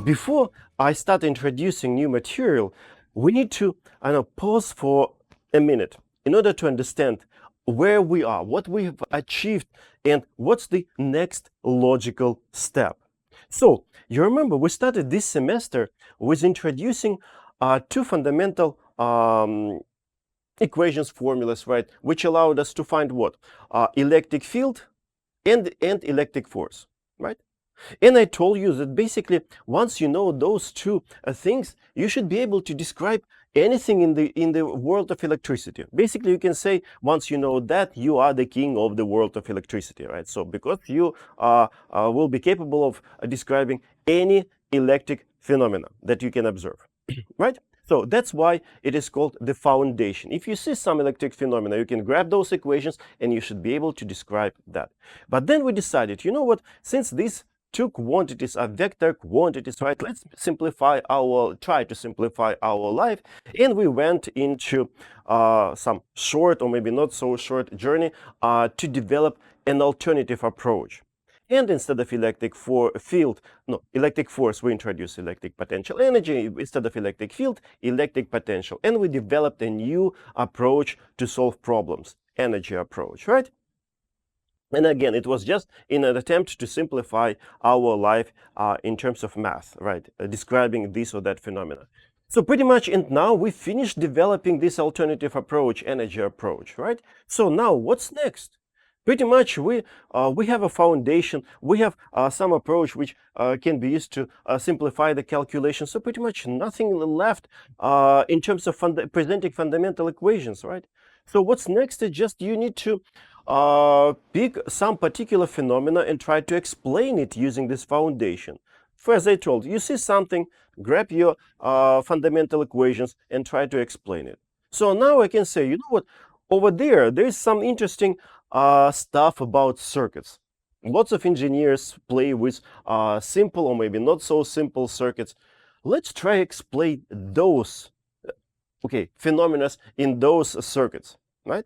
before I start introducing new material, we need to pause for a minute in order to understand where we are, what we have achieved, and what's the next logical step. So, you remember we started this semester with introducing two fundamental equations, formulas, right, which allowed us to find what? Electric field and electric force, right? And I told you that basically once you know those two things, you should be able to describe anything in the world of electricity. Basically, you can say once you know that, you are the king of the world of electricity, right? So because you will be capable of describing any electric phenomena that you can observe, right? So that's why it is called the foundation. If you see some electric phenomena, you can grab those equations and you should be able to describe that. But then we decided, you know what, since these two quantities are vector quantities, right? Let's try to simplify our life. And we went into some short or maybe not so short journey to develop an alternative approach. And instead of electric force, we introduced electric potential energy. Instead of electric field, electric potential. And we developed a new approach to solve problems, energy approach, right? And again, it was just in an attempt to simplify our life in terms of math, right? Describing this or that phenomena. So pretty much, and now we finished developing this alternative approach, energy approach, right? So now what's next? Pretty much we have a foundation, we have some approach which can be used to simplify the calculation. So pretty much nothing left in terms of presenting fundamental equations, right? So what's next is just you need to pick some particular phenomena and try to explain it using this foundation. For as I told you, see something, grab your fundamental equations and try to explain it. So now I can say, you know what, over there is some interesting stuff about circuits. Lots of engineers play with simple or maybe not so simple circuits. Let's try explain those phenomena in those circuits, right?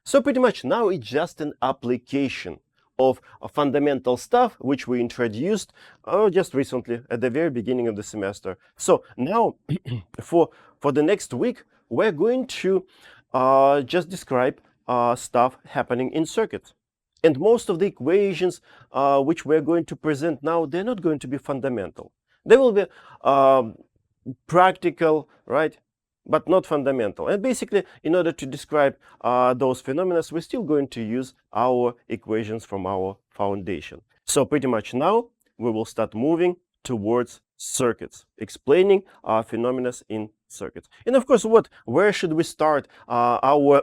So pretty much now it's just an application of fundamental stuff which we introduced just recently at the very beginning of the semester. So now for the next week, we're going to just describe stuff happening in circuits. And most of the equations which we're going to present now, they're not going to be fundamental. They will be practical, right? But not fundamental. And basically, in order to describe those phenomena, we're still going to use our equations from our foundation. So pretty much now, we will start moving towards circuits, explaining phenomena in circuits. And of course, where should we start our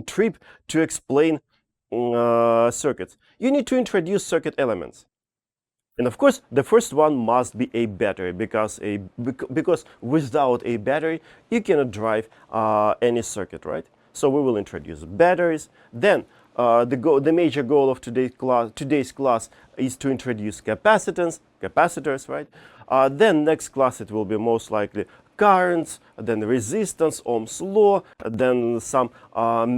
trip to explain circuits? You need to introduce circuit elements. And of course, the first one must be a battery, because without a battery, you cannot drive any circuit, right? So we will introduce batteries. Then the major goal of today's class is to introduce capacitors, right? Then next class it will be most likely currents, then resistance, Ohm's law, then some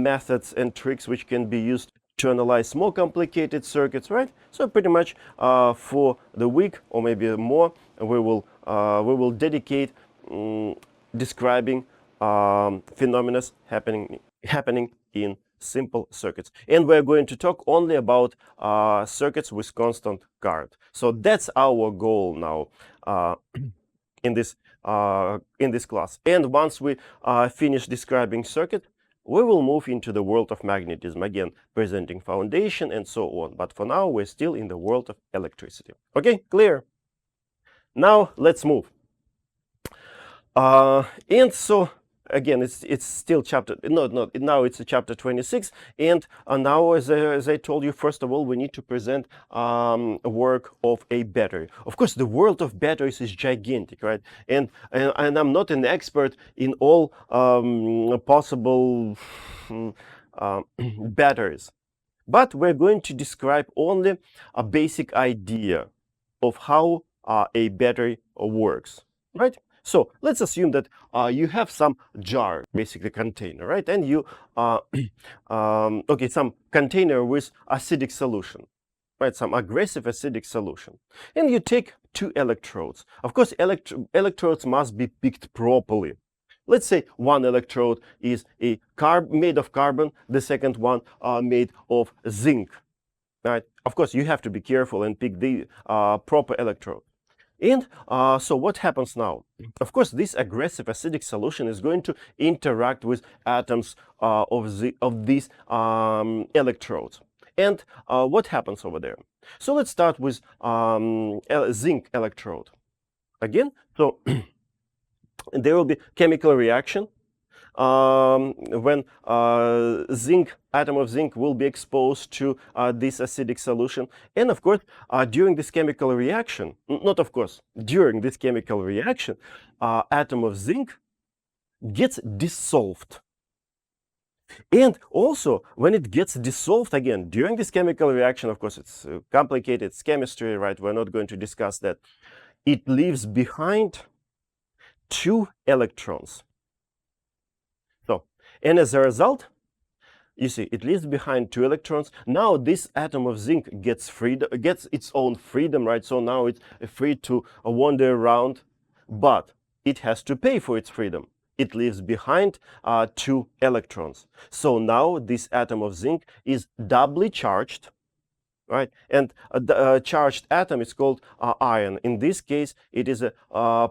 methods and tricks which can be used to analyze more complicated circuits, right? So pretty much for the week or maybe more, we will dedicate describing phenomena happening in simple circuits. And we're going to talk only about circuits with constant current. So that's our goal now in this class. And once we finish describing circuit, we will move into the world of magnetism, again, presenting foundation and so on. But for now, we're still in the world of electricity. Okay, clear? Now, let's move. And so, again, it's still now it's a chapter 26. And now, as I told you, first of all, we need to present work of a battery. Of course, the world of batteries is gigantic, right? And I'm not an expert in all possible batteries. But we're going to describe only a basic idea of how a battery works, right? So let's assume that you have some jar, basically container, right? And you, some container with acidic solution, right? Some aggressive acidic solution. And you take two electrodes. Of course, electrodes must be picked properly. Let's say one electrode is made of carbon, the second one made of zinc. Right? Of course, you have to be careful and pick the proper electrode. And so what happens now? Of course, this aggressive acidic solution is going to interact with atoms of these electrodes. And what happens over there? So let's start with zinc electrode. Again, so there will be chemical reaction when atom of zinc will be exposed to this acidic solution. And of course, during this chemical reaction, not of course, during this chemical reaction, atom of zinc gets dissolved. And also, when it gets dissolved again, during this chemical reaction, of course, it's complicated, it's chemistry, right? We're not going to discuss that. It leaves behind 2 electrons. So, and as a result, you see, it leaves behind 2 electrons. Now this atom of zinc gets its own freedom, right? So now it's free to wander around, but it has to pay for its freedom. It leaves behind 2 electrons. So now this atom of zinc is doubly charged, right? And the charged atom is called ion. In this case, it is a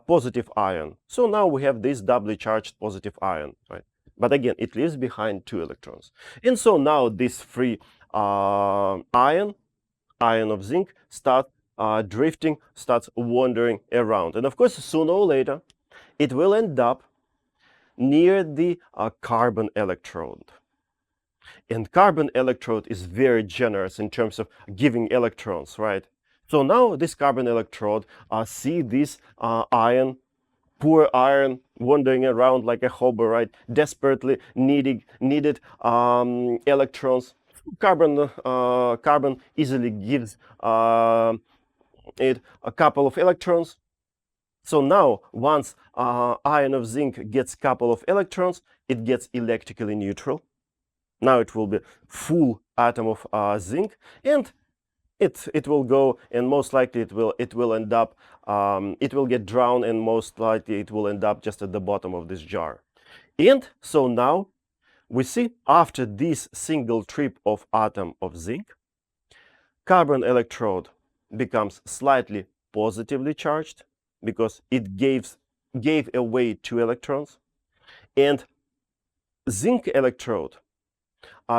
positive ion. So now we have this doubly charged positive ion, right? But again, it leaves behind 2 electrons. And so now this free ion of zinc, starts drifting, starts wandering around. And of course, sooner or later, it will end up near the carbon electrode. And carbon electrode is very generous in terms of giving electrons, right? So now this carbon electrode see this poor iron wandering around like a hobo, right? Desperately needed electrons. Carbon easily gives it a couple of electrons. So now, once ion of zinc gets a couple of electrons, it gets electrically neutral. Now it will be full atom of zinc, and it will go, and most likely it will end up it will get drowned, and most likely it will end up just at the bottom of this jar. And so now we see, after this single trip of atom of zinc, carbon electrode becomes slightly positively charged because it gave away 2 electrons, and zinc electrode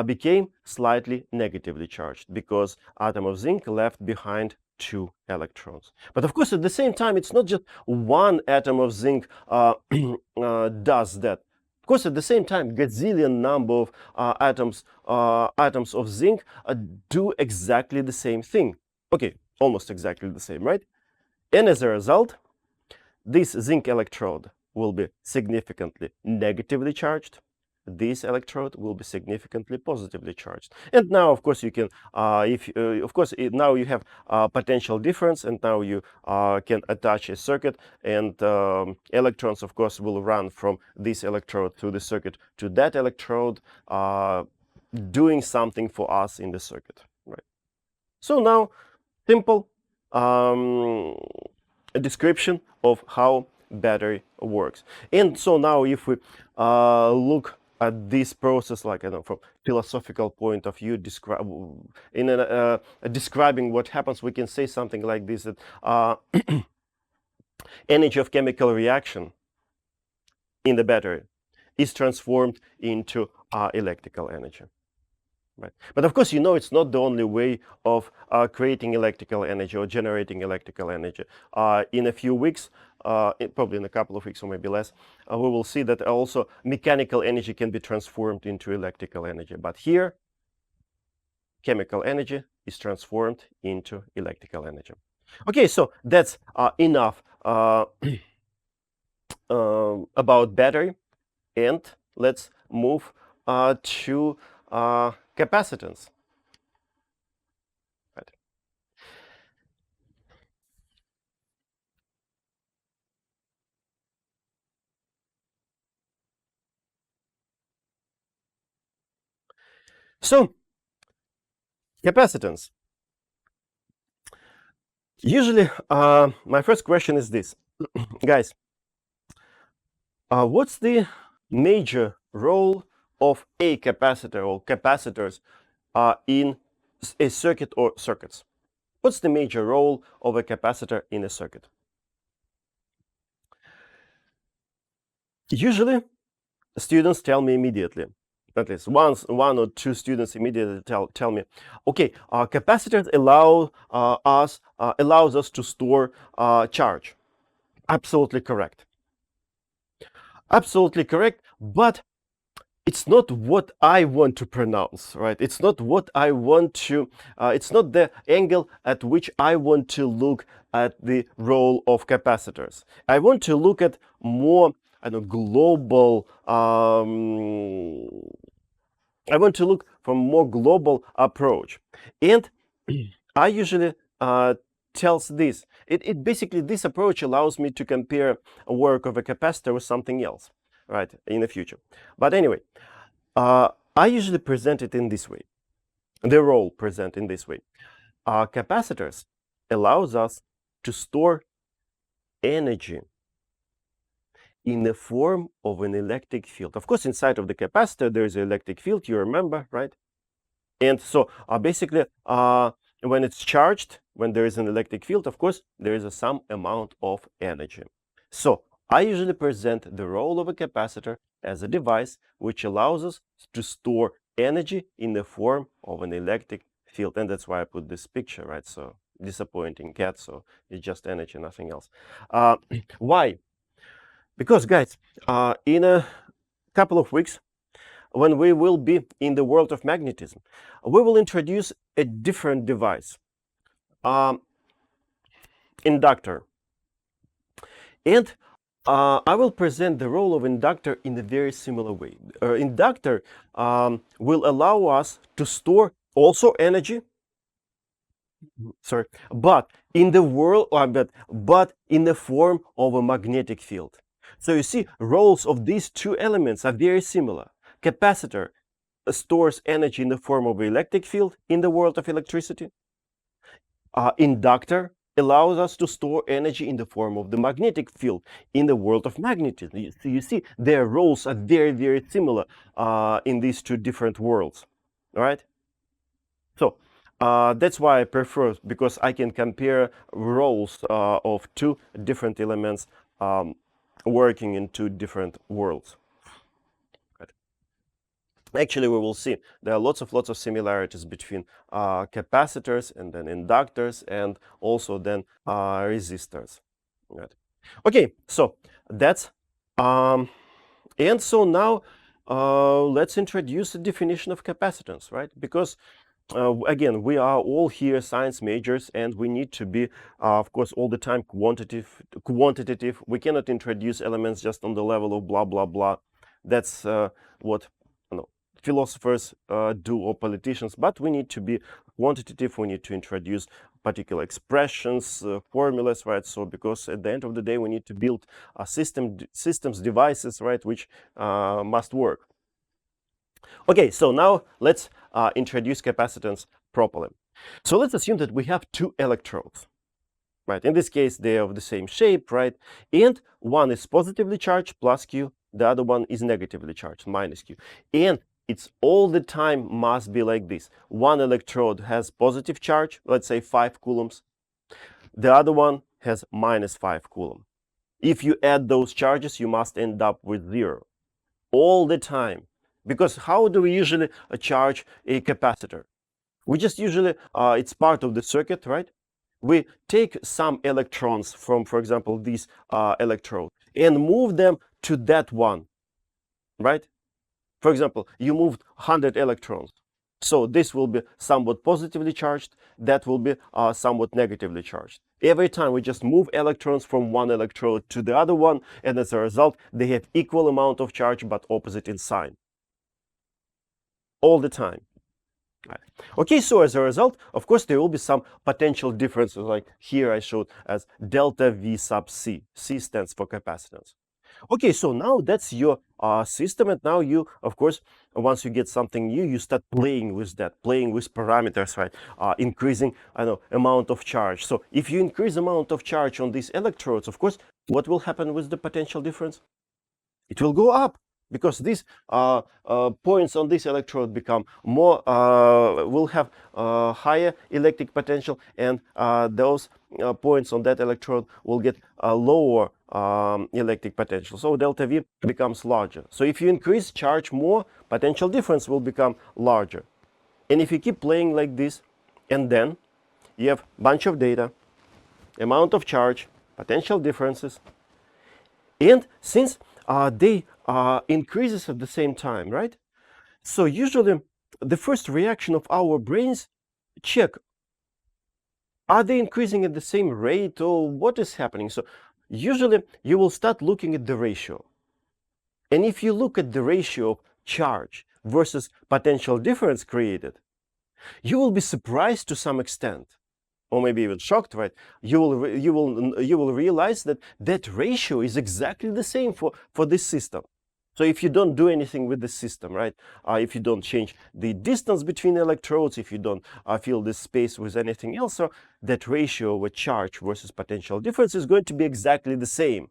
became slightly negatively charged because atom of zinc left behind 2 electrons. But of course, at the same time, it's not just one atom of zinc does that. Of course, at the same time, gazillion number of atoms of zinc do exactly the same thing. Okay, almost exactly the same, right? And as a result, this zinc electrode will be significantly negatively charged. This electrode will be significantly positively charged. And now, of course, you can, now you have potential difference, and now you can attach a circuit, and electrons, of course, will run from this electrode through the circuit to that electrode, doing something for us in the circuit, right? So now, simple a description of how battery works. And so now, if we look at this process, like, I don't know, from philosophical point of view, describing what happens, we can say something like this: that energy of chemical reaction in the battery is transformed into electrical energy. Right. But of course, it's not the only way of creating electrical energy or generating electrical energy. In a few weeks, probably in a couple of weeks or maybe less, we will see that also mechanical energy can be transformed into electrical energy. But here, chemical energy is transformed into electrical energy. Okay, so that's enough about battery, and let's move to capacitance. Right. So, capacitance. Usually, my first question is this, guys. What's the major role of a capacitor or capacitors in a circuit or circuits? What's the major role of a capacitor in a circuit? Usually, students tell me immediately. At least one or two students immediately tell me, okay, capacitors allows us to store charge. Absolutely correct. Absolutely correct. But it's not what I want to pronounce, right? It's not what I want to, it's not the angle at which I want to look at the role of capacitors. I want to look at more, I don't know, global, I want to look from more global approach. And I usually tells this. It basically, this approach allows me to compare a work of a capacitor with something else, right, in the future. But anyway, I usually present it in this way. The role present in this way. Capacitors allows us to store energy in the form of an electric field. Of course, inside of the capacitor, there is an electric field, you remember, right? And so basically, when it's charged, when there is an electric field, of course, there is some amount of energy. So I usually present the role of a capacitor as a device which allows us to store energy in the form of an electric field. And that's why I put this picture, right? So disappointing cat, so it's just energy, nothing else. Why? Because, guys, in a couple of weeks, when we will be in the world of magnetism, we will introduce a different device, inductor. And I will present the role of inductor in a very similar way. Inductor will allow us to store also energy, sorry, but in the world, but in the form of a magnetic field. So you see, roles of these two elements are very similar. Capacitor stores energy in the form of an electric field in the world of electricity. Inductor allows us to store energy in the form of the magnetic field in the world of magnetism. You see, their roles are very, very similar in these two different worlds. All right? So that's why I prefer, because I can compare roles of two different elements working in two different worlds. Actually, we will see there are lots of similarities between capacitors and then inductors and also then resistors. Right. Okay, so that's and so now let's introduce a definition of capacitance, right? Because again, we are all here science majors, and we need to be, of course, all the time quantitative. We cannot introduce elements just on the level of blah blah blah. That's what philosophers do, or politicians. But we need to be quantitative. We need to introduce particular expressions, formulas, right? So because at the end of the day, we need to build systems, devices, right, which must work. Okay, so now let's introduce capacitance properly. So let's assume that we have two electrodes, right? In this case, they are of the same shape, right? And one is positively charged, plus Q. The other one is negatively charged, minus Q. And it's all the time must be like this. One electrode has positive charge, let's say 5 coulombs. The other one has minus 5 coulomb. If you add those charges, you must end up with 0 all the time. Because how do we usually charge a capacitor? We just usually, it's part of the circuit, right? We take some electrons from, for example, this electrode and move them to that one, right? For example, you moved 100 electrons. So this will be somewhat positively charged, that will be somewhat negatively charged. Every time we just move electrons from one electrode to the other one, and as a result, they have equal amount of charge but opposite in sign. All the time. Right. Okay, so as a result, of course, there will be some potential differences, like here I showed as delta V sub C. C stands for capacitance. Okay, so now that's your system, and now you, of course, once you get something new, you start playing with that, playing with parameters, right? Increasing, I don't know, amount of charge. So if you increase amount of charge on these electrodes, of course, what will happen with the potential difference? It will go up, because these points on this electrode become more, will have higher electric potential, and those points on that electrode will get a lower electric potential. So delta V becomes larger. So if you increase charge more, potential difference will become larger. And if you keep playing like this, and then you have a bunch of data, amount of charge, potential differences, and since they increases at the same time, right? So usually the first reaction of our brains check, are they increasing at the same rate, or what is happening? So usually you will start looking at the ratio. And if you look at the ratio of charge versus potential difference created, you will be surprised to some extent, or maybe even shocked, right? You will realize that that ratio is exactly the same for this system. So if you don't do anything with the system, right? If you don't change the distance between electrodes, if you don't fill this space with anything else, so that ratio of charge versus potential difference is going to be exactly the same.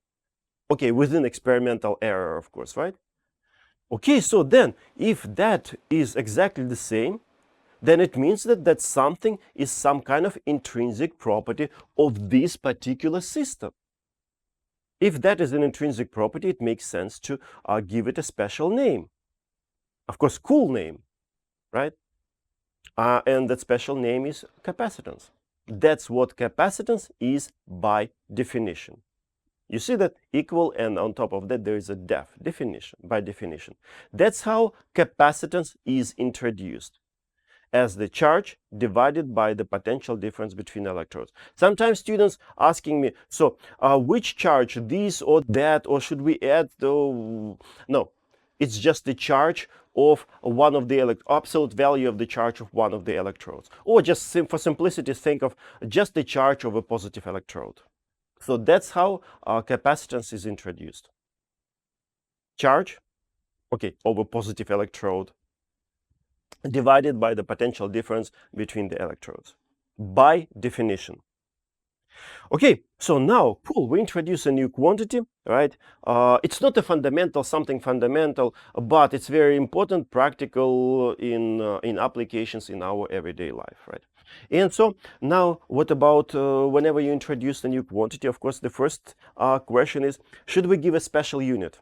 Okay, within experimental error, of course, right? Okay, so then if that is exactly the same, then it means that something is some kind of intrinsic property of this particular system. If that is an intrinsic property, it makes sense to give it a special name. Of course, cool name, right? And that special name is capacitance. That's what capacitance is by definition. You see that equal, and on top of that there is a definition, by definition. That's how capacitance is introduced, as the charge divided by the potential difference between electrodes. Sometimes students asking me, so which charge, this or that, or should we add the... No, it's just the charge of one of the absolute value of the charge of one of the electrodes. Or just for simplicity, think of just the charge of a positive electrode. So that's how capacitance is introduced. Charge, okay, over positive electrode, divided by the potential difference between the electrodes, by definition. Okay, so now, cool, we introduce a new quantity, right? It's not a fundamental, something fundamental, but it's very important, practical in applications in our everyday life, right? And so now, what about whenever you introduce a new quantity? Of course, the first question is, should we give a special unit?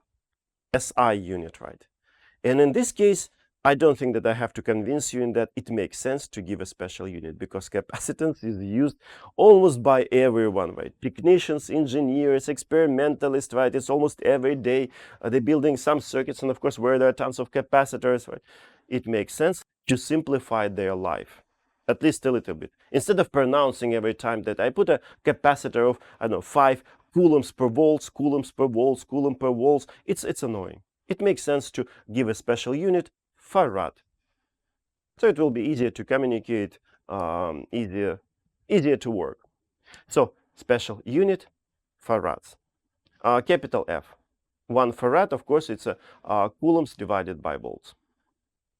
SI unit, right? And in this case, I don't think that I have to convince you in that it makes sense to give a special unit, because capacitance is used almost by everyone, right? Technicians, engineers, experimentalists, right? It's almost every day they're building some circuits, and of course, where there are tons of capacitors, right? It makes sense to simplify their life, at least a little bit. Instead of pronouncing every time that I put a capacitor of, I don't know, 5 coulombs per volts, coulombs per volts, coulomb per volts, it's annoying. It makes sense to give a special unit, farad. So it will be easier to communicate, easier to work. So special unit, farads. Capital F. 1 farad, of course, it's a coulombs divided by volts.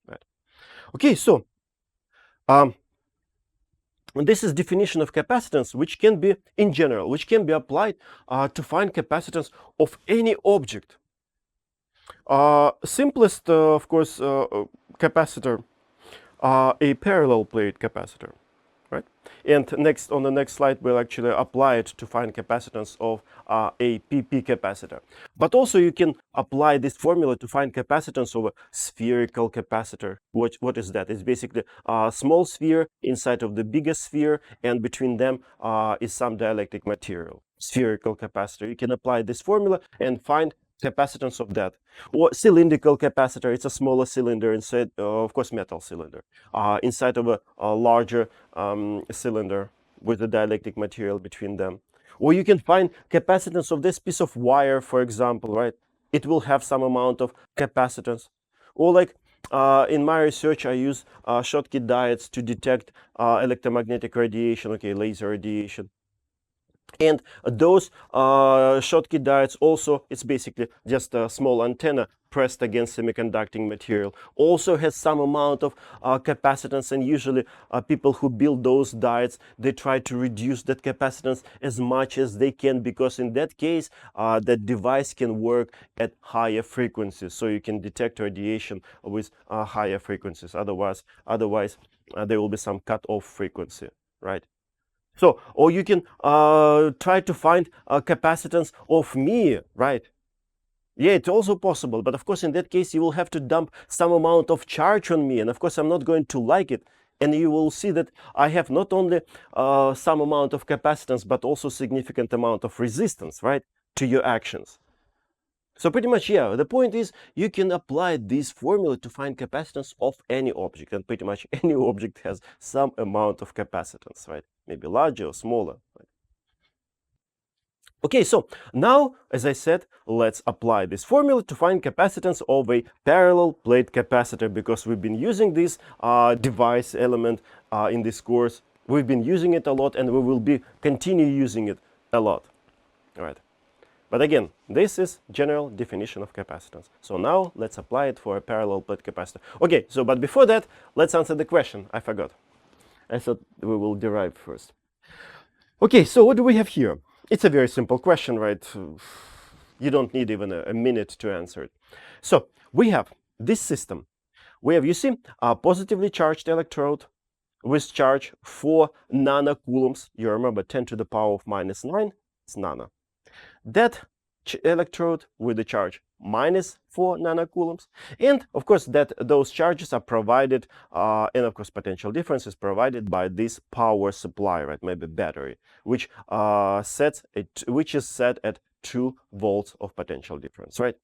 Right. Okay, so this is definition of capacitance, which can be, in general, which can be applied to find capacitance of any object. Simplest, of course, capacitor, a parallel plate capacitor, right? And next, on the next slide, we'll actually apply it to find capacitance of a PP capacitor. But also you can apply this formula to find capacitance of a spherical capacitor. What is that? It's basically a small sphere inside of the bigger sphere, and between them is some dielectric material. Spherical capacitor. You can apply this formula and find capacitance of that. Or cylindrical capacitor, it's a smaller cylinder inside, of course, metal cylinder, inside of a larger cylinder with a dielectric material between them. Or you can find capacitance of this piece of wire, for example, right? It will have some amount of capacitance. Or like in my research, I use Schottky diodes to detect electromagnetic radiation, okay, laser radiation. And those Schottky diodes also, it's basically just a small antenna pressed against semiconducting material, also has some amount of capacitance. And usually people who build those diodes, they try to reduce that capacitance as much as they can, because in that case that device can work at higher frequencies, so you can detect radiation with higher frequencies. Otherwise there will be some cut-off frequency, right? So, or you can try to find a capacitance of me, right? Yeah, it's also possible. But of course, in that case, you will have to dump some amount of charge on me. And of course, I'm not going to like it. And you will see that I have not only some amount of capacitance, but also significant amount of resistance, right, to your actions. So pretty much, yeah, the point is you can apply this formula to find capacitance of any object, and pretty much any object has some amount of capacitance, right? Maybe larger or smaller. Right? Okay, so now, as I said, let's apply this formula to find capacitance of a parallel plate capacitor, because we've been using this device element in this course. We've been using it a lot, and we will be continue using it a lot. All right. But again, this is general definition of capacitance. So now let's apply it for a parallel plate capacitor. Okay, so but before that, let's answer the question. I forgot. I thought we will derive first. Okay, so what do we have here? It's a very simple question, right? You don't need even a minute to answer it. So we have this system. We have, you see, a positively charged electrode with charge 4 nanocoulombs. You remember 10 to the power of minus 9, it's nano. That electrode with the charge minus 4 nanocoulombs, and of course that those charges are provided and of course potential difference is provided by this power supply, right? Maybe battery, which which is set at 2 volts of potential difference, right?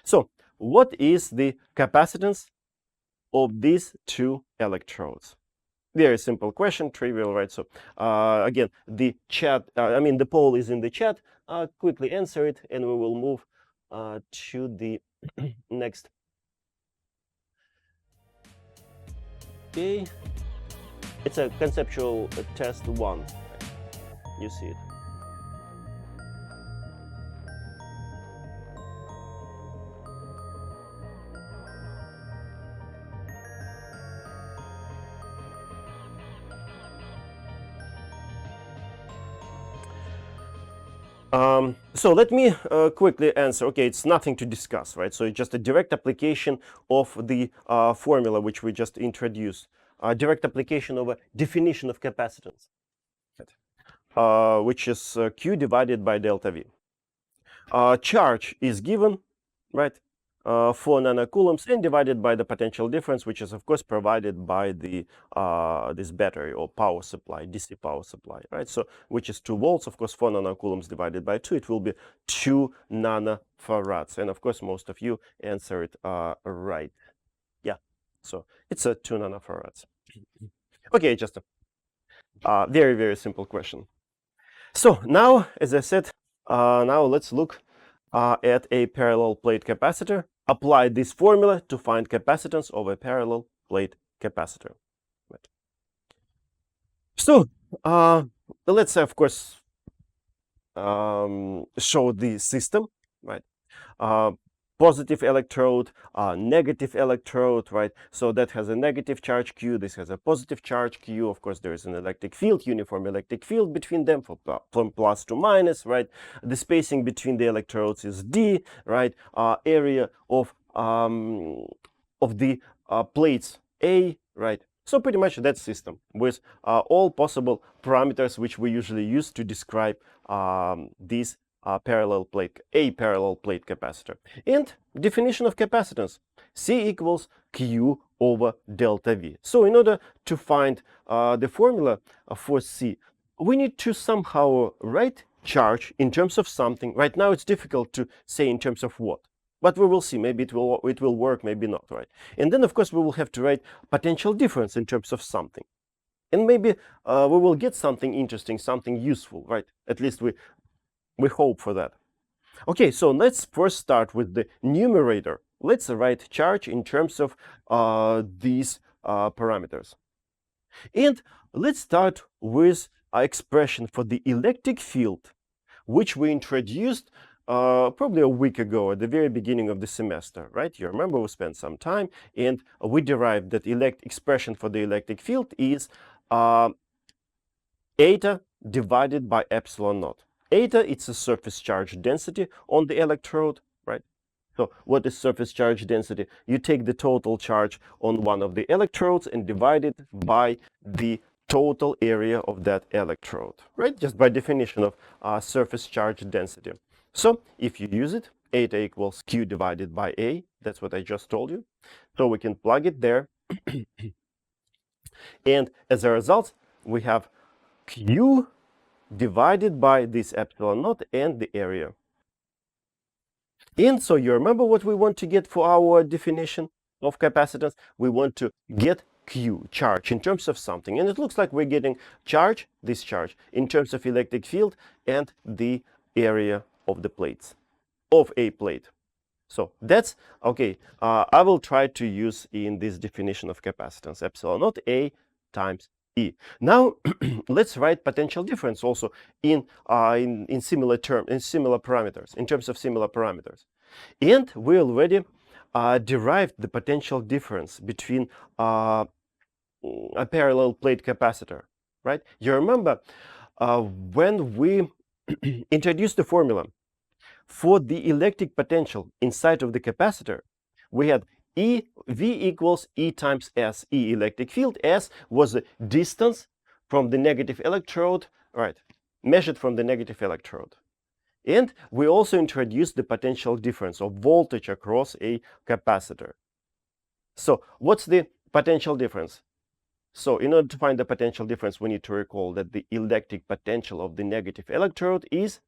So what is the capacitance of these two electrodes? Very simple question, trivial, right? So again, the chat, the poll is in the chat. Quickly answer it, and we will move to the next. Okay, it's a conceptual test 1. You see it. So let me quickly answer. Okay, it's nothing to discuss, right? So it's just a direct application of the formula which we just introduced. Direct application of a definition of capacitance, which is Q divided by delta V. Charge is given, right? 4 nanocoulombs, and divided by the potential difference, which is of course provided by the this battery or power supply, DC power supply, right? So which is 2 volts. Of course, 4 nanocoulombs divided by 2, it will be 2 nanofarads. And of course, most of you answer it right. Yeah, so it's a 2 nanofarads. Okay, just a very, very simple question. So now, as I said, now let's look at a parallel plate capacitor. Apply this formula to find capacitance of a parallel plate capacitor. Right. So let's of course show the system, right? Positive electrode, negative electrode, right? So that has a negative charge Q, this has a positive charge Q. Of course, there is an electric field, uniform electric field between them from plus to minus, right? The spacing between the electrodes is D, right? Area of the plates A, right? So pretty much that system with all possible parameters which we usually use to describe these parallel plate capacitor. And definition of capacitance: C equals Q over delta V. So in order to find the formula for C, we need to somehow write charge in terms of something. Right now it's difficult to say in terms of what, but we will see. Maybe it will work, maybe not, right? And then of course we will have to write potential difference in terms of something. And maybe we will get something interesting, something useful, right? At least we hope for that. Okay, so let's first start with the numerator. Let's write charge in terms of these parameters. And let's start with an expression for the electric field which we introduced probably a week ago at the very beginning of the semester, right? You remember we spent some time and we derived that expression for the electric field is eta divided by epsilon naught. Eta, it's a surface charge density on the electrode, right? So what is surface charge density? You take the total charge on one of the electrodes and divide it by the total area of that electrode, right? Just by definition of surface charge density. So if you use it, eta equals Q divided by A. That's what I just told you. So we can plug it there. And as a result, we have Q divided by this epsilon naught and the area. And so you remember what we want to get for our definition of capacitance? We want to get Q, charge, in terms of something. And it looks like we're getting charge, this charge, in terms of electric field and the area of the plates, of a plate. So that's okay. I will try to use in this definition of capacitance epsilon naught A times E. Now let's write potential difference also in similar parameters, in terms of similar parameters. And we already derived the potential difference between a parallel plate capacitor, right? You remember when we introduced the formula for the electric potential inside of the capacitor, we had V equals E times S. E, electric field. S was the distance from the negative electrode, right, measured from the negative electrode. And we also introduced the potential difference of voltage across a capacitor. So what's the potential difference? So in order to find the potential difference, we need to recall that the electric potential of the negative electrode is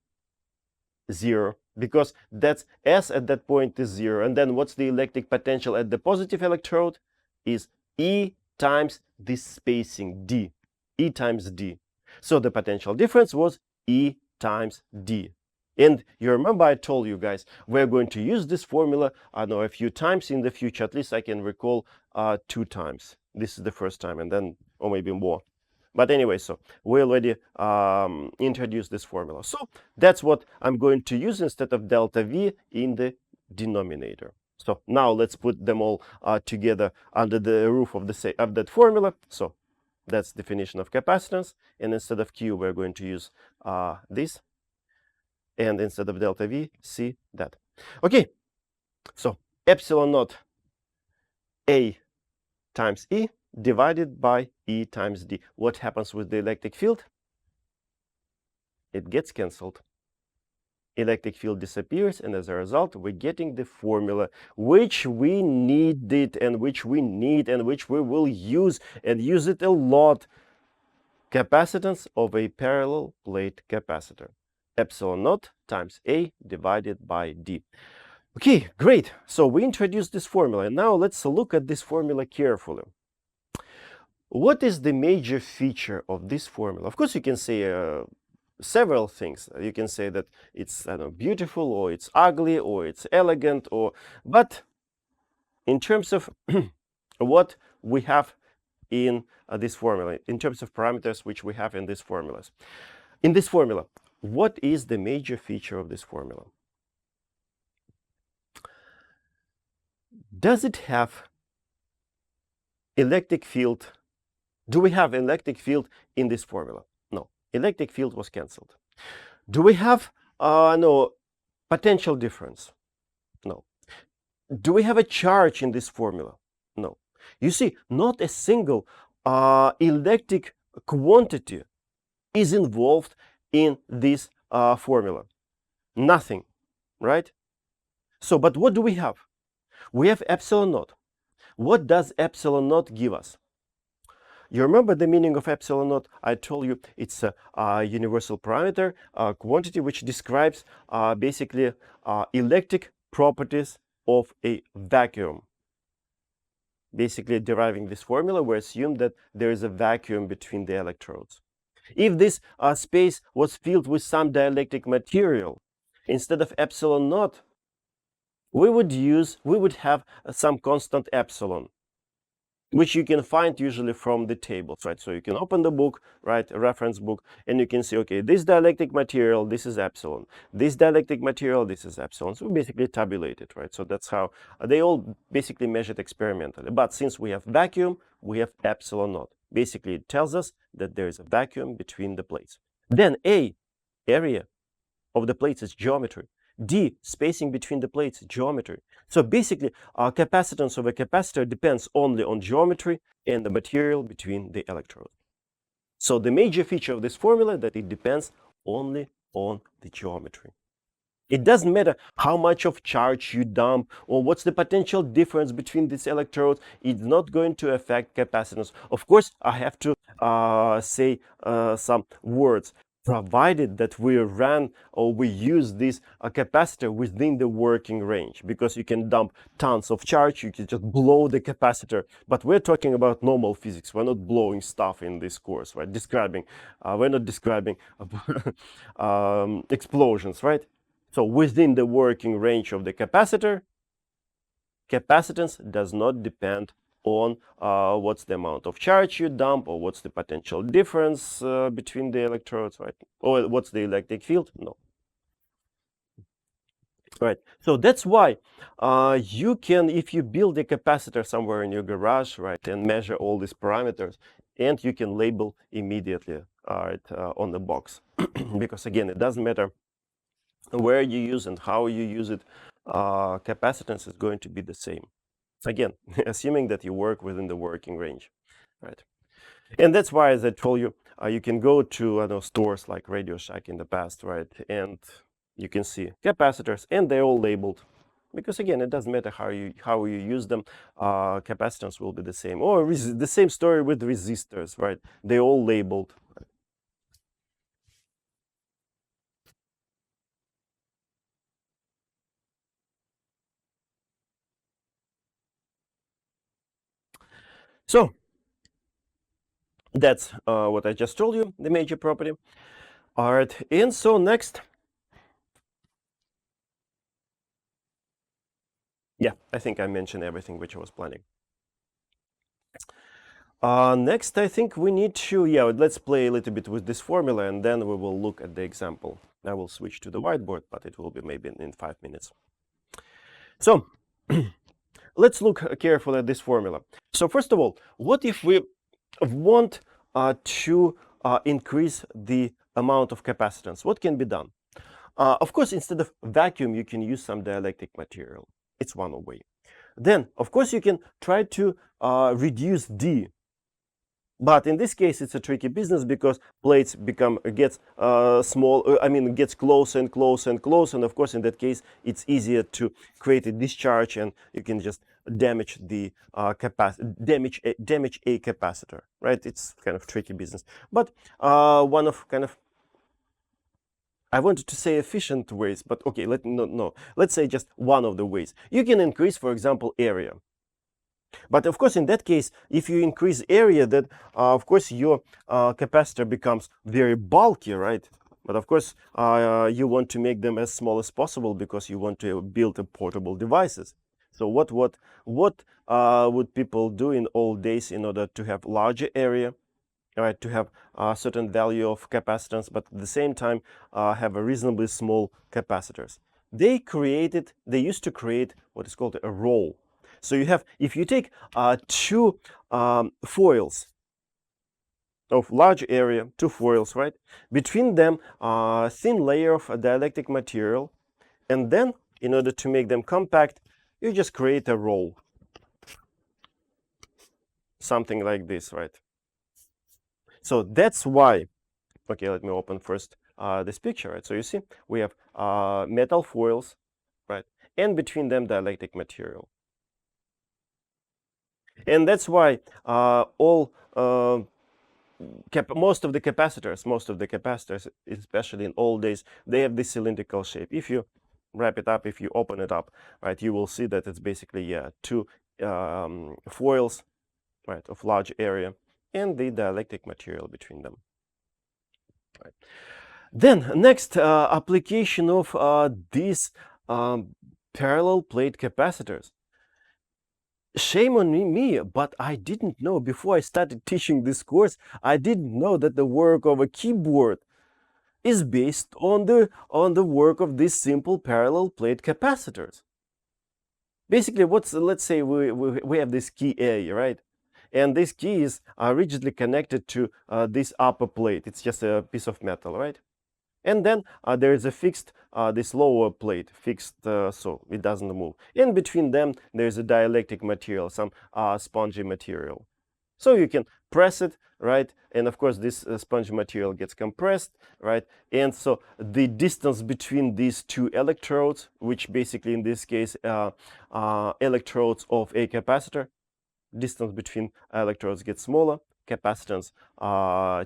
0, because that's S at that point is 0. And then what's the electric potential at the positive electrode? Is E times this spacing, D. E times D. So the potential difference was E times D. And you remember I told you guys, we're going to use this formula, I know, a few times in the future. At least I can recall 2 times. This is the first time, and then, or maybe more. But anyway, so we already introduced this formula. So that's what I'm going to use instead of delta V in the denominator. So now let's put them all together under the roof of that formula. So that's definition of capacitance. And instead of Q, we're going to use this. And instead of delta V, C that. Okay, so epsilon naught A times E divided by E times D. What happens with the electric field? It gets cancelled. Electric field disappears, and as a result, we're getting the formula which we needed and which we need and which we will use, and use it a lot. Capacitance of a parallel plate capacitor. Epsilon naught times A divided by D. Okay, great. So we introduced this formula, and now let's look at this formula carefully. What is the major feature of this formula? Of course, you can say several things. You can say that it's, I don't know, beautiful, or it's ugly, or it's elegant, but in terms of what we have in this formula, in terms of parameters which we have in these formulas. In this formula, what is the major feature of this formula? Does it have electric field? Do we have electric field in this formula? No. Electric field was cancelled. Do we have no potential difference? No. Do we have a charge in this formula? No. You see, not a single electric quantity is involved in this formula. Nothing, right? So, but what do we have? We have epsilon naught. What does epsilon naught give us? You remember the meaning of epsilon naught? I told you it's a universal parameter quantity which describes basically electric properties of a vacuum. Basically, deriving this formula, we assume that there is a vacuum between the electrodes. If this space was filled with some dielectric material, instead of epsilon naught, we would have some constant epsilon. which you can find usually from the tables, right? So you can open the book, right, a reference book, and you can see, okay, this dielectric material, this is epsilon. This dielectric material, this is epsilon. So we basically tabulate it, right? So that's how they all basically measured experimentally. But since we have vacuum, we have epsilon naught. Basically, it tells us that there is a vacuum between the plates. Then A, area of the plates is geometry. D, spacing between the plates, geometry. So basically, our capacitance of a capacitor depends only on geometry and the material between the electrodes. So the major feature of this formula that it depends only on the geometry. It doesn't matter how much of charge you dump or what's the potential difference between these electrodes. It's not going to affect capacitance. Of course, I have to say some words. Provided that we run or we use this capacitor within the working range, because you can dump tons of charge, you can just blow the capacitor. But we're talking about normal physics. We're not blowing stuff in this course, right? We're not describing explosions, right? So within the working range of the capacitor, capacitance does not depend on what's the amount of charge you dump or what's the potential difference between the electrodes, right? Or what's the electric field? No. Right. So that's why you can, if you build a capacitor somewhere in your garage, right, and measure all these parameters, and you can label immediately on the box. Because again, it doesn't matter where you use and how you use it, capacitance is going to be the same. Again, assuming that you work within the working range, right? And that's why, as I told you, you can go to stores like Radio Shack in the past, right? And you can see capacitors, and they're all labeled. Because again, it doesn't matter how you use them, capacitance will be the same. Or the same story with resistors, right? They're all labeled. So that's what I just told you, the major property. All right, and so next, yeah, I think I mentioned everything which I was planning. Next, I think we need to, let's play a little bit with this formula, and then we will look at the example. I will switch to the whiteboard, but it will be maybe in 5 minutes. So let's look carefully at this formula. So first of all, what if we want to increase the amount of capacitance? What can be done? Of course, instead of vacuum, you can use some dielectric material. It's one way. Then, of course, you can try to reduce D. But in this case, it's a tricky business because plates gets small. Gets closer and closer and closer. And of course, in that case, it's easier to create a discharge, and you can just damage the damage a capacitor, right? It's kind of tricky business. But one of kind of, I wanted to say efficient ways, but okay, let's say just one of the ways. You can increase, for example, area. But of course, in that case, if you increase area, then of course your capacitor becomes very bulky, right? But of course, you want to make them as small as possible because you want to build a portable devices. So what would people do in old days in order to have larger area, right? To have a certain value of capacitance, but at the same time have a reasonably small capacitors. They used to create what is called a roll. So you have, if you take two foils of large area, two foils, right? Between them, a thin layer of a dielectric material, and then in order to make them compact, you just create a roll. Something like this, right? So that's why, okay, let me open first this picture, right? So you see, we have metal foils, right? And between them, dielectric material. And that's why most of the capacitors, especially in old days, they have this cylindrical shape. If you wrap it up, if you open it up, right, you will see that it's basically two foils, right, of large area, and the dielectric material between them. Right. Then next application of these parallel plate capacitors. Shame on me, but I didn't know before I started teaching this course, I didn't know that the work of a keyboard is based on the work of these simple parallel plate capacitors. Basically, let's say we have this key A, right? And this key is rigidly connected to this upper plate. It's just a piece of metal, right? And then there is a fixed, this lower plate, fixed so it doesn't move. In between them, there's a dielectric material, some spongy material. So you can press it, right? And of course, this spongy material gets compressed, right? And so the distance between these two electrodes, which basically in this case electrodes of a capacitor, distance between electrodes gets smaller, capacitance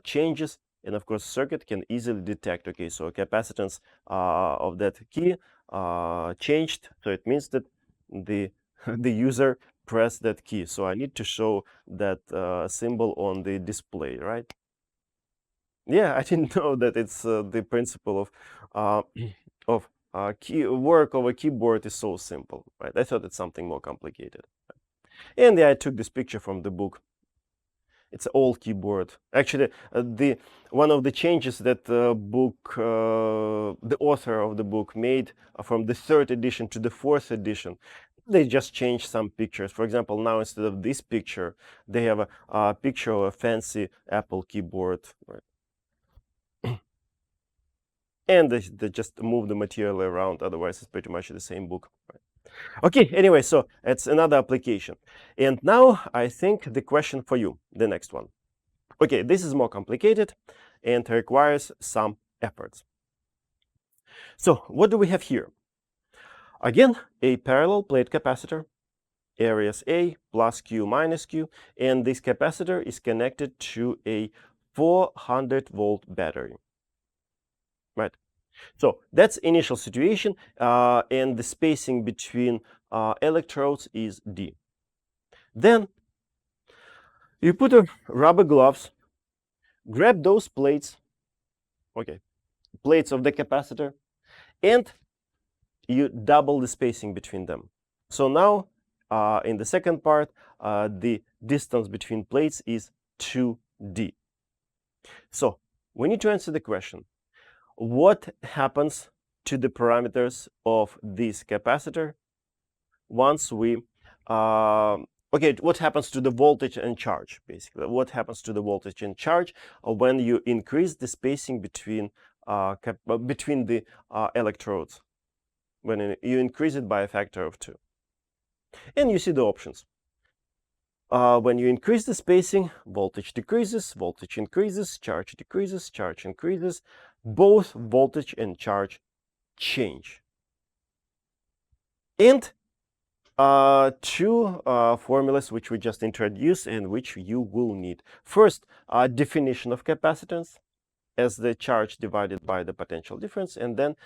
changes, and of course circuit can easily detect, okay, so capacitance of that key changed, so it means that the the user pressed that key. So I need to show that symbol on the display, right? Yeah, I didn't know that it's the principle of uh, of work of a keyboard is so simple, right? I thought it's something more complicated. And yeah, I took this picture from the book. It's an old keyboard. Actually, the one of the changes that the author of the book made from the third edition to the fourth edition, they just changed some pictures. For example, now instead of this picture, they have a picture of a fancy Apple keyboard, right? And they just move the material around. Otherwise, it's pretty much the same book. Right? Okay. Anyway, so it's another application. And now I think the question for you, the next one. Okay, this is more complicated and requires some efforts. So what do we have here? Again, a parallel plate capacitor, areas A plus Q minus Q, and this capacitor is connected to a 400-volt battery. Right. So that's initial situation, and the spacing between electrodes is D. Then you put a rubber gloves, grab those plates, okay, plates of the capacitor, and you double the spacing between them. So now in the second part, the distance between plates is 2D. So we need to answer the question, what happens to the parameters of this capacitor once we, okay, what happens to the voltage and charge, basically? What happens to the voltage and charge when you increase the spacing between the electrodes? When you increase it by a factor of 2. And you see the options. When you increase the spacing, voltage decreases, voltage increases, charge decreases, charge increases. Both voltage and charge change. And two formulas which we just introduced and which you will need. First, definition of capacitance as the charge divided by the potential difference, and then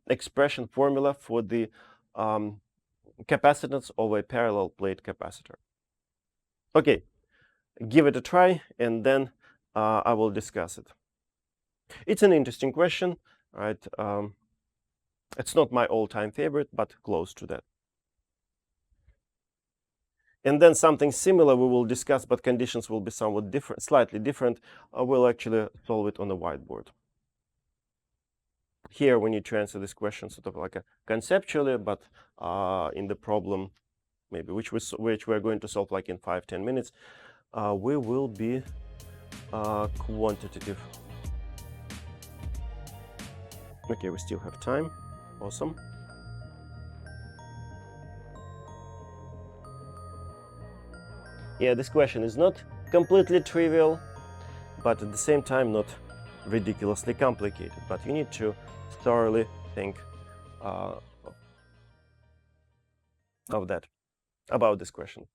expression formula for the capacitance of a parallel plate capacitor. Okay, give it a try, and then I will discuss it. It's an interesting question, right? It's not my all-time favorite, but close to that. And then something similar we will discuss, but conditions will be somewhat different, slightly different. We'll actually solve it on the whiteboard. Here we need to answer this question sort of like conceptually, but in the problem, maybe which we're going to solve like in 5-10 minutes, we will be quantitative. Okay, we still have time. Awesome. Yeah, this question is not completely trivial, but at the same time not ridiculously complicated. But you need to thoroughly think about this question.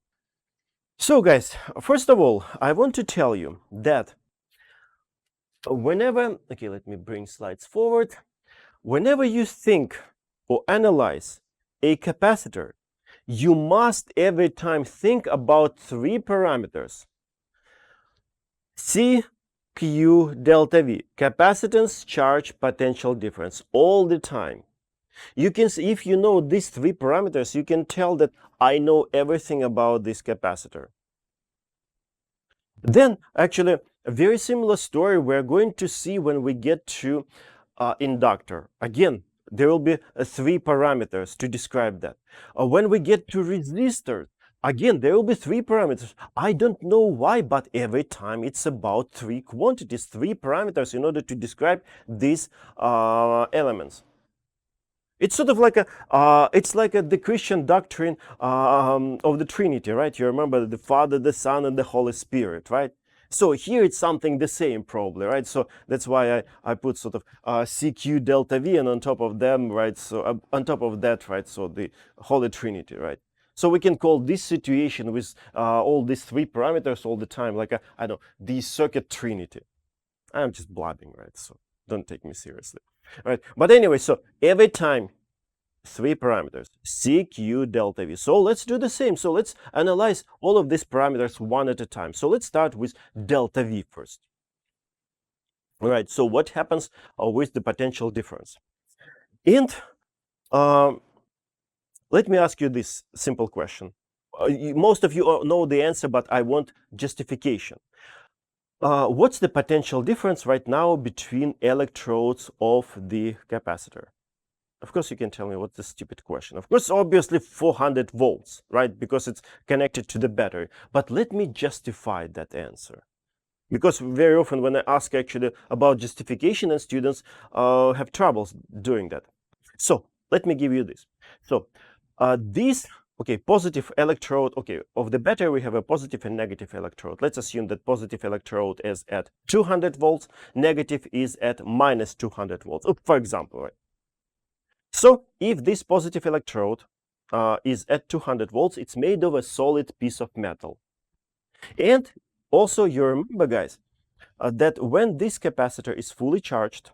So guys, first of all, I want to tell you that whenever, okay, let me bring slides forward. Whenever you think or analyze a capacitor, you must every time think about 3 parameters. C, Q, delta V, capacitance, charge, potential difference, all the time. You can see, if you know these three parameters, you can tell that I know everything about this capacitor. Then, actually, a very similar story we're going to see when we get to inductor. Again, there will be three parameters to describe that. When we get to resistors, again, there will be three parameters. I don't know why, but every time it's about three quantities, three parameters in order to describe these elements. It's sort of like the Christian doctrine of the Trinity, right? You remember the Father, the Son, and the Holy Spirit, right? So here it's something the same, probably, right? So that's why I put sort of CQ delta V, and on top of them, right? So on top of that, right? So the Holy Trinity, right? So we can call this situation with all these three parameters all the time, like I don't know, the circuit trinity. I'm just blabbing, right? So don't take me seriously, right? But anyway, so every time three parameters, CQ delta V. So let's do the same. So let's analyze all of these parameters one at a time. So let's start with delta V first. All right, so what happens with the potential difference? And let me ask you this simple question. Most of you know the answer, but I want justification. What's the potential difference right now between electrodes of the capacitor? Of course, you can tell me what's the stupid question. Of course, obviously 400 volts, right? Because it's connected to the battery. But let me justify that answer. Because very often when I ask actually about justification, and students have troubles doing that. So let me give you this. So okay, positive electrode, okay, of the battery we have a positive and negative electrode. Let's assume that positive electrode is at 200 volts, negative is at minus 200 volts, for example, right? So if this positive electrode is at 200 volts, it's made of a solid piece of metal. And also you remember, guys, that when this capacitor is fully charged,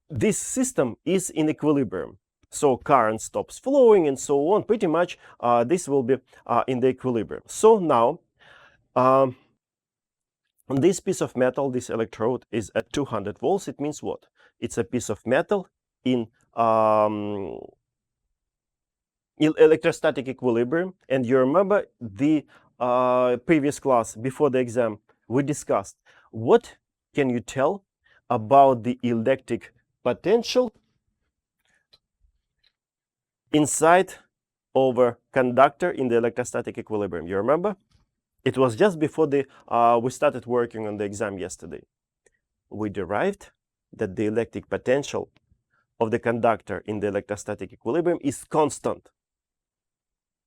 this system is in equilibrium. So current stops flowing and so on. Pretty much this will be in the equilibrium. So now this piece of metal, this electrode, is at 200 volts. It means what? It's a piece of metal in electrostatic equilibrium. And you remember the previous class before the exam, we discussed what can you tell about the electric potential inside of a conductor in the electrostatic equilibrium. You remember? It was just before we started working on the exam yesterday. We derived that the electric potential of the conductor in the electrostatic equilibrium is constant.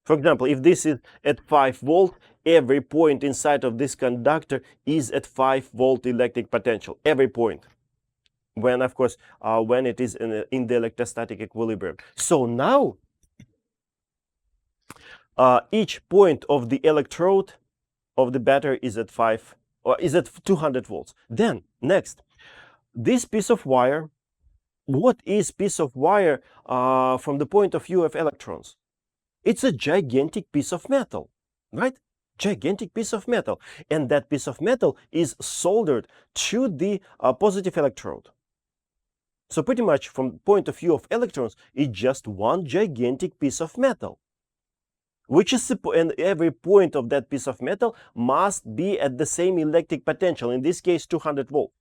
For example, if this is at 5 volt, every point inside of this conductor is at 5 volt electric potential. Every point. When, of course, when it is in the electrostatic equilibrium. So now, each point of the electrode of the battery is at 200 volts. Then, next, this piece of wire, what is piece of wire from the point of view of electrons? It's a gigantic piece of metal, right? Gigantic piece of metal. And that piece of metal is soldered to the positive electrode. So pretty much from the point of view of electrons, it's just one gigantic piece of metal. Which is, and every point of that piece of metal must be at the same electric potential, in this case 200 volts.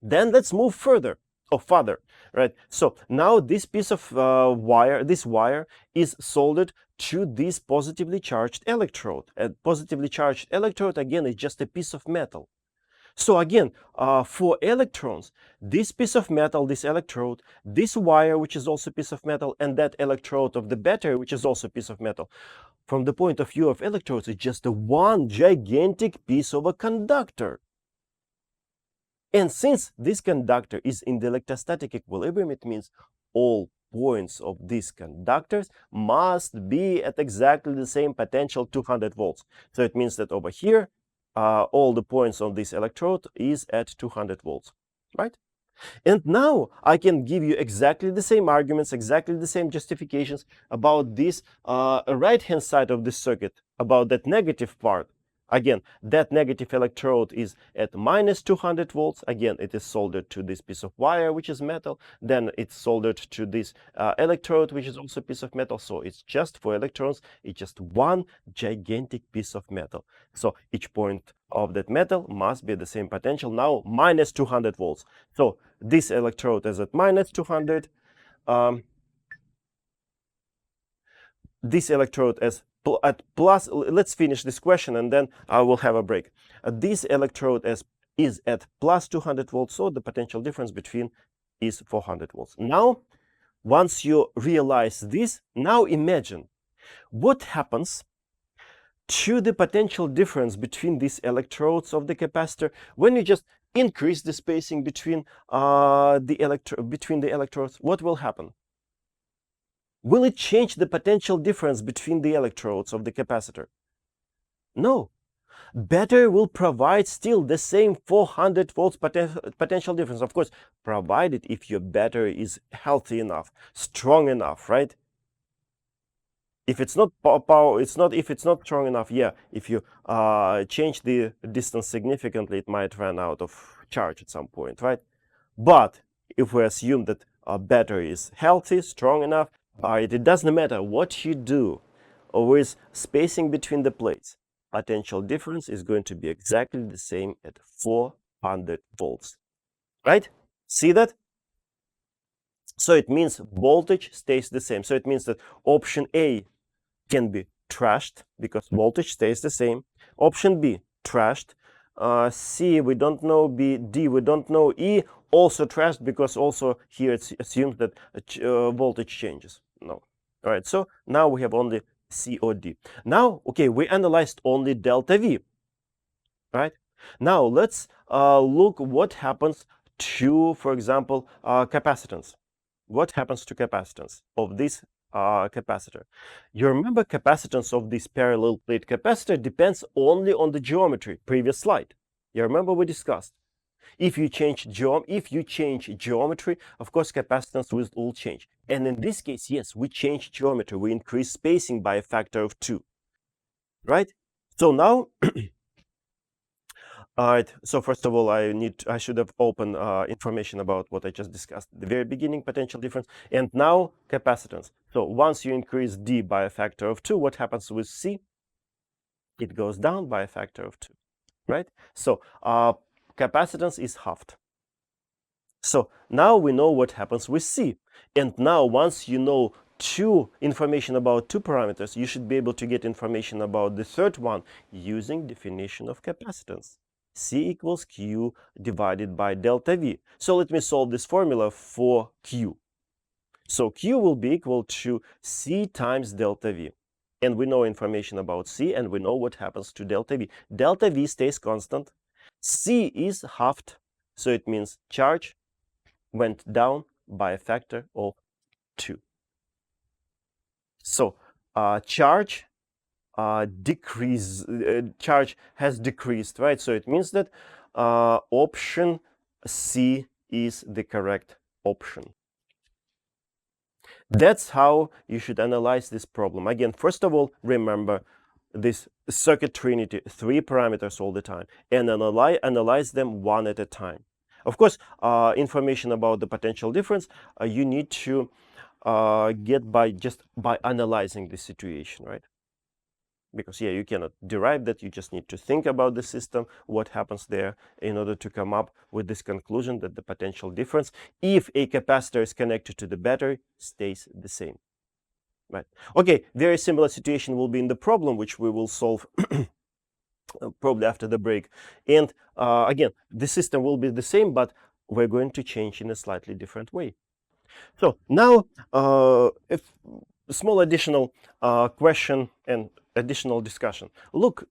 Then let's move further. Right? So now this piece of wire is soldered to this positively charged electrode. A positively charged electrode, again, is just a piece of metal. So again, for electrons, this piece of metal, this electrode, this wire, which is also a piece of metal, and that electrode of the battery, which is also a piece of metal, from the point of view of electrodes, it's just a one gigantic piece of a conductor. And since this conductor is in the electrostatic equilibrium, it means all points of these conductors must be at exactly the same potential 200 volts. So it means that over here, all the points on this electrode is at 200 volts, right? And now I can give you exactly the same arguments, exactly the same justifications about this right-hand side of this circuit, about that negative part. Again, that negative electrode is at minus 200 volts. Again, it is soldered to this piece of wire, which is metal. Then it's soldered to this electrode, which is also a piece of metal. So it's just for electrons, it's just one gigantic piece of metal. So each point of that metal must be the same potential. Now minus 200 volts. So this electrode is at minus 200. This electrode at plus, let's finish this question and then I will have a break. This electrode is at plus 200 volts, so the potential difference between is 400 volts. Now, once you realize this, now imagine what happens to the potential difference between these electrodes of the capacitor when you just increase the spacing between the electrodes. What will happen? Will it change the potential difference between the electrodes of the capacitor? No. Battery will provide still the same 400 volts potential difference. Of course, provided if your battery is healthy enough, strong enough, right? If it's not if it's not strong enough, yeah, if you change the distance significantly, it might run out of charge at some point, right? But if we assume that a battery is healthy, strong enough, it doesn't matter what you do with spacing between the plates. Potential difference is going to be exactly the same at 400 volts, right? See that? So it means voltage stays the same. So it means that option A can be trashed because voltage stays the same. Option B, trashed. C, we don't know. B, D, we don't know. E, also trashed because also here it assumes that voltage changes. No. All right, so now we have only C or D. Now, okay, we analyzed only delta V, right? Now let's look what happens to, for example, capacitance. What happens to capacitance of this capacitor? You remember capacitance of this parallel plate capacitor depends only on the geometry, previous slide. You remember we discussed. If you change geometry, of course, capacitance will change. And in this case, yes, we change geometry. We increase spacing by a factor of 2, right? So now, all right. So first of all, I should have opened information about what I just discussed at the very beginning, potential difference, and now capacitance. So once you increase D by a factor of 2, what happens with C? It goes down by a factor of 2, right? So capacitance is halved. So now we know what happens with C. And now once you know information about two parameters, you should be able to get information about the third one using definition of capacitance. C equals Q divided by delta V. So let me solve this formula for Q. So Q will be equal to C times delta V. And we know information about C and we know what happens to delta V. Delta V stays constant. C is halved. So it means charge went down by a factor of 2. So charge charge has decreased, right? So it means that option C is the correct option. That's how you should analyze this problem. Again, first of all, remember this circuit trinity, 3 parameters all the time, and analyze them one at a time. Of course, information about the potential difference you need to get by analyzing the situation, right? Because yeah, you cannot derive that. You just need to think about the system, what happens there, in order to come up with this conclusion that the potential difference, if a capacitor is connected to the battery, stays the same. Right. Okay, very similar situation will be in the problem, which we will solve probably after the break. And again, the system will be the same, but we're going to change in a slightly different way. So now, if a small additional question and additional discussion. Look,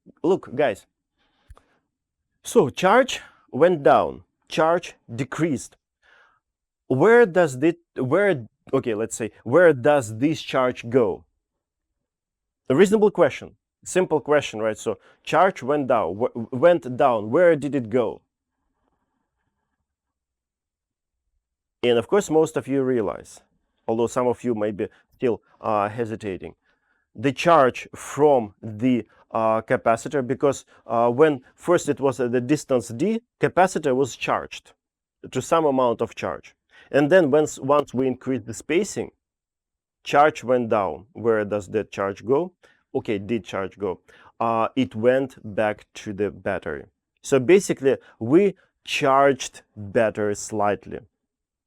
guys. So charge went down, charge decreased. Where does this charge go? A reasonable question, simple question, right? So charge went down. Where did it go? And of course, most of you realize, although some of you may be still hesitating. the charge from the capacitor, because when first it was at the distance d, capacitor was charged to some amount of charge. And then once we increased the spacing, charge went down. Where does that charge go? Okay, did charge go? It went back to the battery. So basically, we charged battery slightly,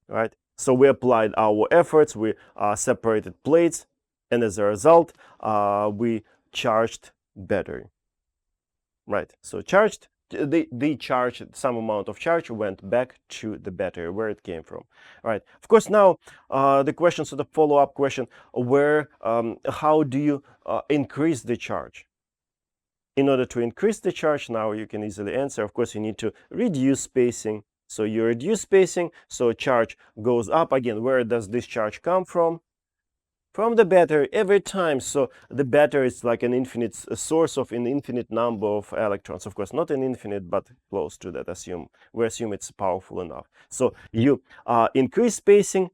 right? So we applied our efforts, we separated plates, and as a result, we charged battery, right? So charged, the charge, some amount of charge went back to the battery where it came from, right? Of course, now the question, sort of follow-up question, where, how do you increase the charge? In order to increase the charge, now you can easily answer, of course, you need to reduce spacing. So you reduce spacing, so charge goes up. Again, where does this charge come from? From the battery every time. So the battery is like an infinite source of an infinite number of electrons. Of course, not an infinite, but close to that. We assume it's powerful enough. So you increase spacing,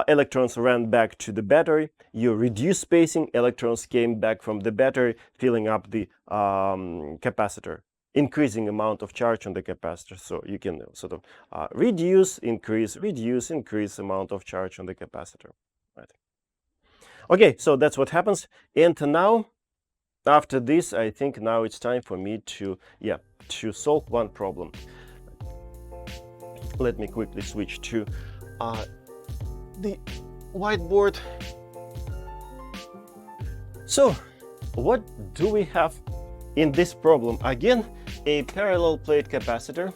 electrons ran back to the battery. You reduce spacing, electrons came back from the battery, filling up the capacitor, increasing amount of charge on the capacitor. So you can sort of reduce, increase amount of charge on the capacitor. Right. Okay, so that's what happens. And now, after this, I think now it's time for me to solve one problem. Let me quickly switch to the whiteboard. So, what do we have in this problem? Again, a parallel plate capacitor,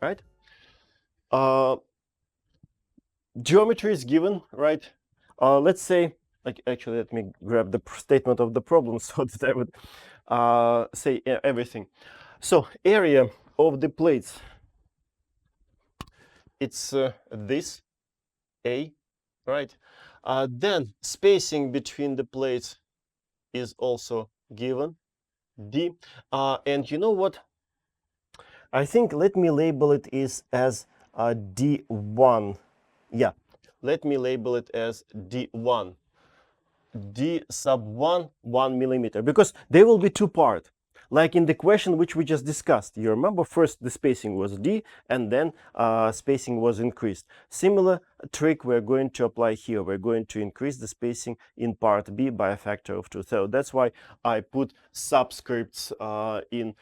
right? Geometry is given, right? Let's say, like, actually, let me grab the statement of the problem so that I would say everything. So, area of the plates, it's this A, right? Then spacing between the plates is also given, D. And you know what? I think let me label it as D1. Yeah, let me label it as D1. D sub 1 millimeter, because they will be two part. Like in the question which we just discussed, you remember first the spacing was D and then spacing was increased. Similar trick we're going to apply here. We're going to increase the spacing in part B by a factor of 2. So that's why I put subscripts in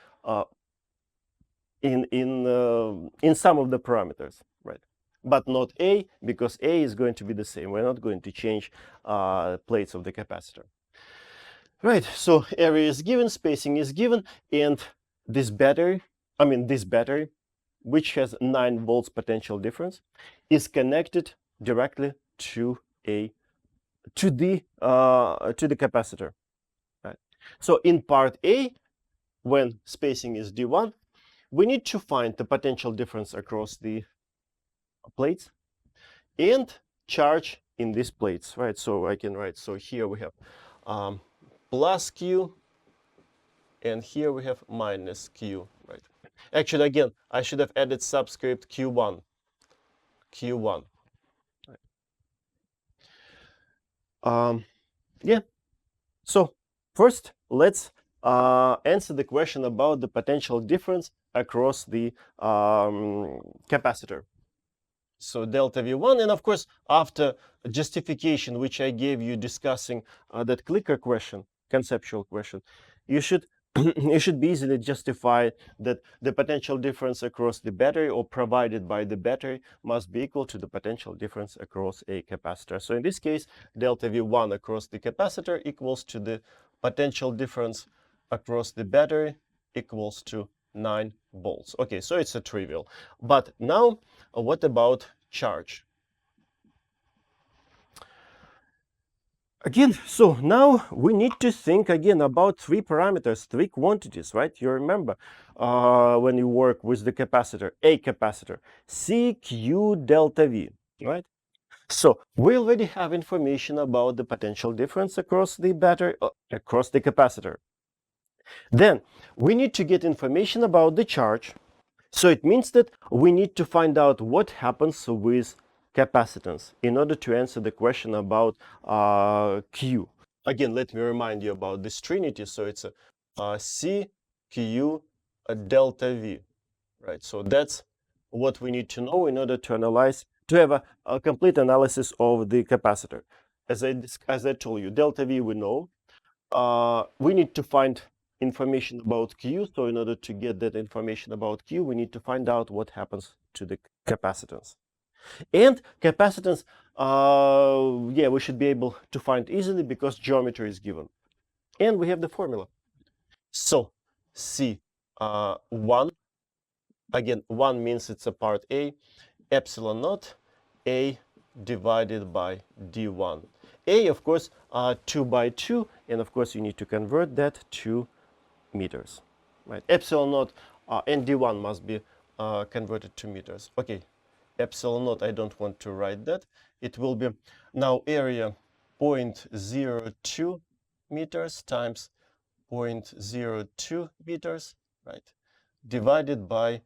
some of the parameters, right? But not A, because A is going to be the same. We're not going to change plates of the capacitor. Right, so area is given, spacing is given, and this battery, which has 9 volts potential difference, is connected directly to the capacitor. Right. So in part A, when spacing is D1, we need to find the potential difference across the plates and charge in these plates, right? So I can write, so here we have plus Q, and here we have minus Q, right? Actually, again, I should have added subscript Q1. Right. Yeah, so first let's answer the question about the potential difference across the capacitor. So delta V1, and of course, after justification, which I gave you discussing that clicker question, conceptual question, you should you should be easily justify that the potential difference across the battery or provided by the battery must be equal to the potential difference across a capacitor. So in this case, delta V1 across the capacitor equals to the potential difference across the battery equals to 9 volts. Okay, so it's a trivial. But now, what about charge? Again, so now we need to think again about 3 parameters, 3 quantities, right? You remember when you work with the capacitor, a capacitor, C, Q, delta V, right? So we already have information about the potential difference across the battery, across the capacitor. Then we need to get information about the charge. So it means that we need to find out what happens with capacitance in order to answer the question about Q. Again, let me remind you about this trinity. So it's a C, Q, delta V, right? So that's what we need to know in order to analyze, to have a complete analysis of the capacitor. As I told you, delta V we know. We need to find information about Q. So in order to get that information about Q, we need to find out what happens to the capacitance. And capacitance, yeah, we should be able to find easily because geometry is given. And we have the formula. So C1, again, 1 means it's a part A, epsilon naught A divided by D1. A, of course, 2 by 2, and of course you need to convert that to meters. Right? Epsilon naught and D1 must be converted to meters. Okay, epsilon naught, I don't want to write that. It will be now area 0.02 meters times 0.02 meters, right? Divided by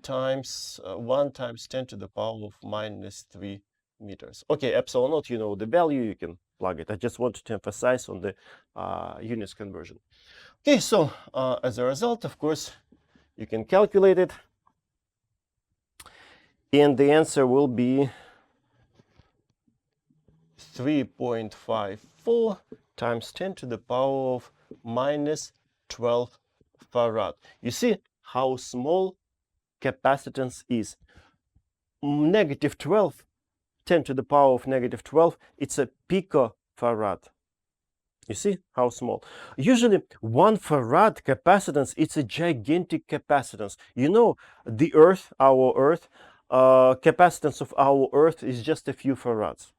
times 1 times 10 to the power of minus 3 meters. Okay, epsilon naught, you know the value, you can plug it. I just wanted to emphasize on the units conversion. Okay, so as a result, of course, you can calculate it. And the answer will be 3.54 times 10 to the power of minus 12 farad. You see how small capacitance is. Negative 12, 10 to the power of negative 12, it's a picofarad. You see how small? Usually 1 farad capacitance, it's a gigantic capacitance. You know, the Earth, our Earth, capacitance of our Earth is just a few farads.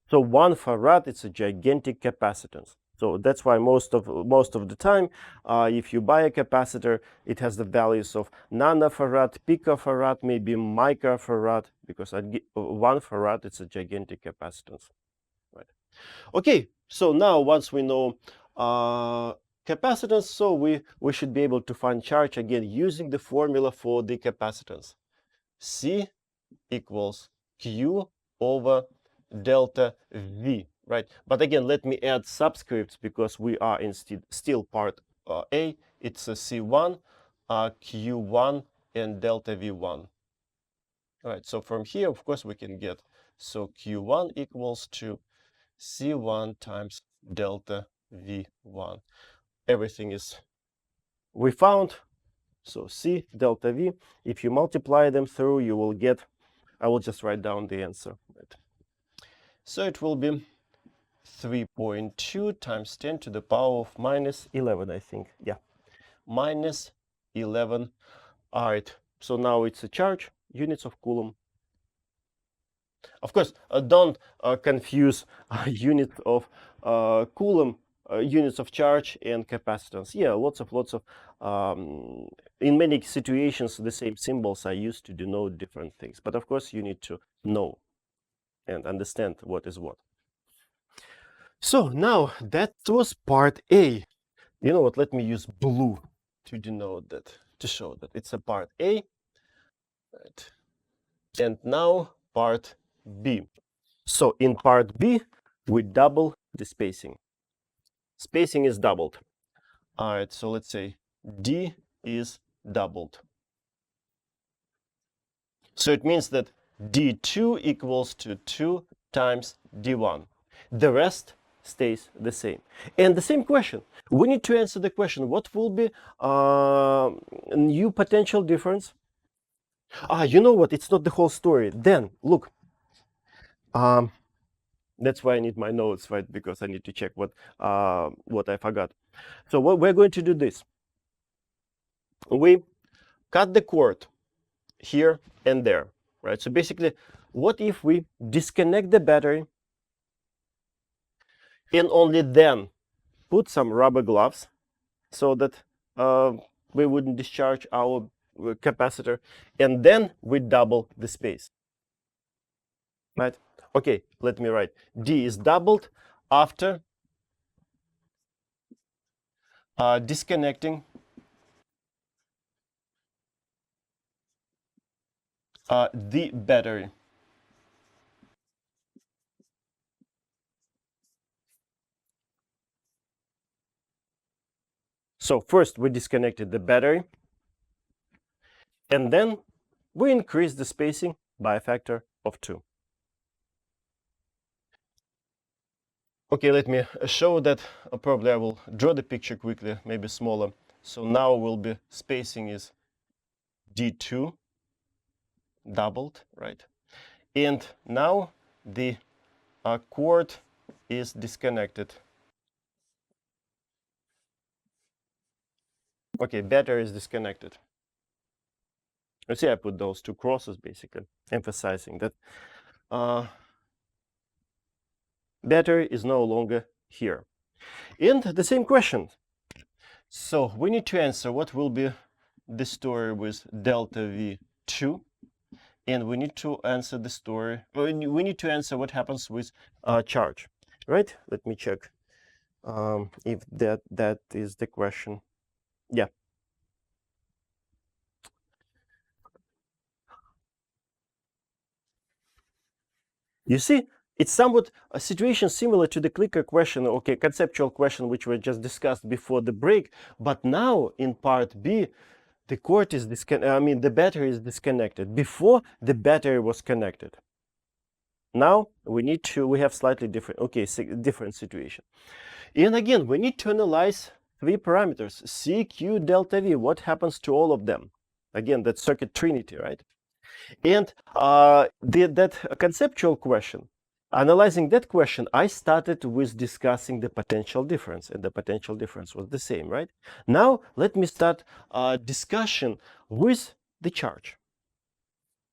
So 1 farad, it's a gigantic capacitance. So that's why most of the time, if you buy a capacitor, it has the values of nanofarad, picofarad, maybe microfarad, because 1 farad, it's a gigantic capacitance. Right. Okay, so now once we know capacitance, so we should be able to find charge again using the formula for the capacitance. C equals Q over delta V, right? But again, let me add subscripts because we are in still part A. It's a C1, Q1, and delta V1. All right, so from here, of course, we can get, so Q1 equals to C1 times delta V1. Everything is, we found, so C delta V, if you multiply them through, you will get, I will just write down the answer. Right. So it will be 3.2 times 10 to the power of minus 11, I think. Yeah, minus 11. All right, so now it's a charge, units of Coulomb. Of course, don't confuse units of Coulomb, units of charge and capacitance. Yeah, lots of, in many situations, the same symbols are used to denote different things. But of course, you need to know and understand what is what. So now that was part A. You know what? Let me use blue to denote that, to show that it's a part A. Right. And now part B. So in part B, we double the spacing. Spacing is doubled. All right, so let's say D is doubled. So it means that D2 equals to 2 times D1. The rest stays the same. And the same question, we need to answer the question, what will be new potential difference? You know what, it's not the whole story. Then, look, that's why I need my notes, right? Because I need to check what I forgot. So what we're going to do this. We cut the cord here and there, right? So basically, what if we disconnect the battery and only then put some rubber gloves so that we wouldn't discharge our capacitor, and then we double the space, right? Okay, let me write. D is doubled after disconnecting the battery. So first we disconnected the battery, and then we increased the spacing by a factor of 2. Okay, let me show that. Probably I will draw the picture quickly, maybe smaller. So now will be spacing is D2 doubled, right? And now the cord is disconnected. Okay, battery is disconnected. You see, I put those two crosses basically, emphasizing that battery is no longer here. And the same question. So we need to answer what will be the story with delta V2, and we need to answer the story. We need to answer what happens with charge, right? Let me check if that is the question. Yeah. You see, it's somewhat a situation similar to the clicker question, okay, conceptual question, which we just discussed before the break. But now in part B, the cord is the battery is disconnected. Before, the battery was connected. Now we have slightly different, okay, different situation. And again, we need to analyze 3 parameters, C, Q, delta V. What happens to all of them? Again, that circuit trinity, right? And that conceptual question, analyzing that question, I started with discussing the potential difference, and the potential difference was the same, right? Now, let me start discussion with the charge,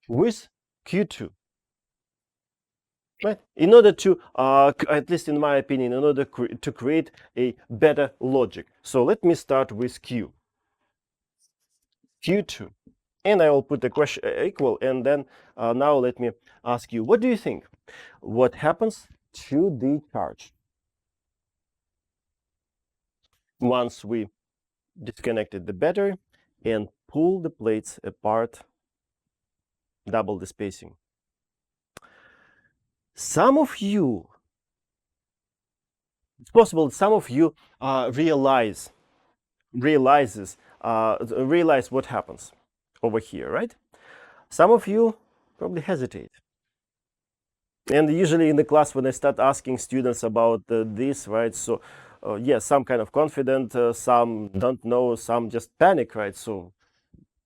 with Q2. Right? In order to, at least in my opinion, in order to create a better logic. So let me start with Q2. And I will put the question equal, and then now let me ask you, what do you think? What happens to the charge once we disconnected the battery and pull the plates apart, double the spacing? Some of you, it's possible some of you realize what happens over here, right? Some of you probably hesitate. And usually in the class, when I start asking students about this, right? So, yes, some kind of confident, some don't know, some just panic, right? So,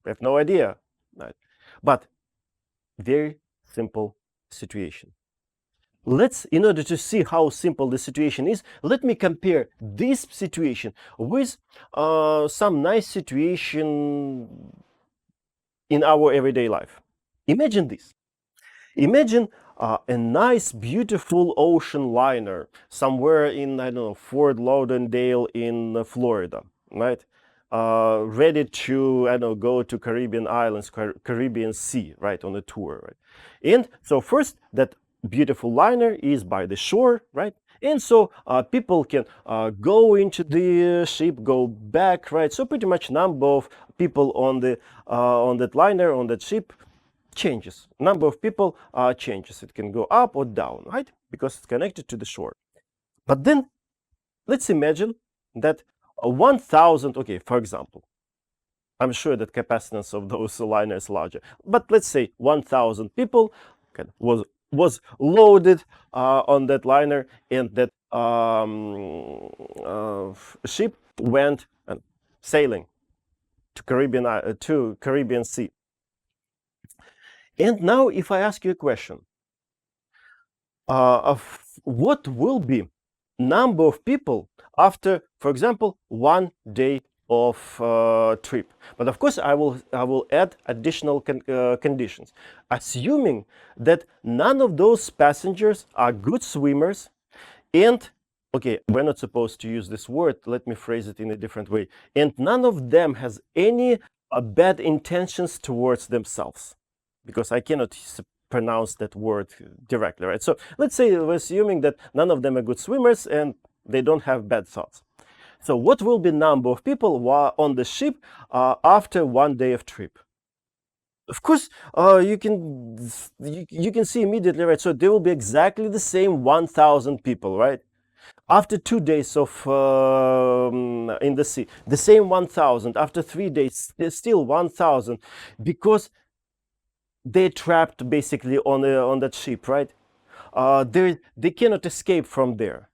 I have no idea, right? But very simple situation. In order to see how simple the situation is, let me compare this situation with some nice situation in our everyday life. Imagine this. Imagine a nice, beautiful ocean liner somewhere in, I don't know, Fort Lauderdale in Florida, right? Ready to, I don't know, go to Caribbean islands, Caribbean Sea, right, on a tour, right? And so first, that beautiful liner is by the shore, right? And so people can go into the ship, go back, right? So pretty much number of people on that liner, on that ship, changes. Number of people changes. It can go up or down, right? Because it's connected to the shore. But then let's imagine that 1,000, okay, for example, I'm sure that capacitance of those liners is larger, but let's say 1,000 people was loaded on that liner, and that ship went sailing to Caribbean Sea. And now, if I ask you a question, of what will be number of people after, for example, 1 day of trip. But of course, I will add additional conditions, assuming that none of those passengers are good swimmers, and okay, we're not supposed to use this word. Let me phrase it in a different way. And none of them has any bad intentions towards themselves, because I cannot pronounce that word directly, right? So let's say we're assuming that none of them are good swimmers and they don't have bad thoughts. So what will be number of people on the ship after 1 day of trip? Of course, you can see immediately, right? So there will be exactly the same 1,000 people, right? After 2 days of in the sea, the same 1000. After 3 days, still 1000, because they're trapped basically on that ship, right? They cannot escape from there.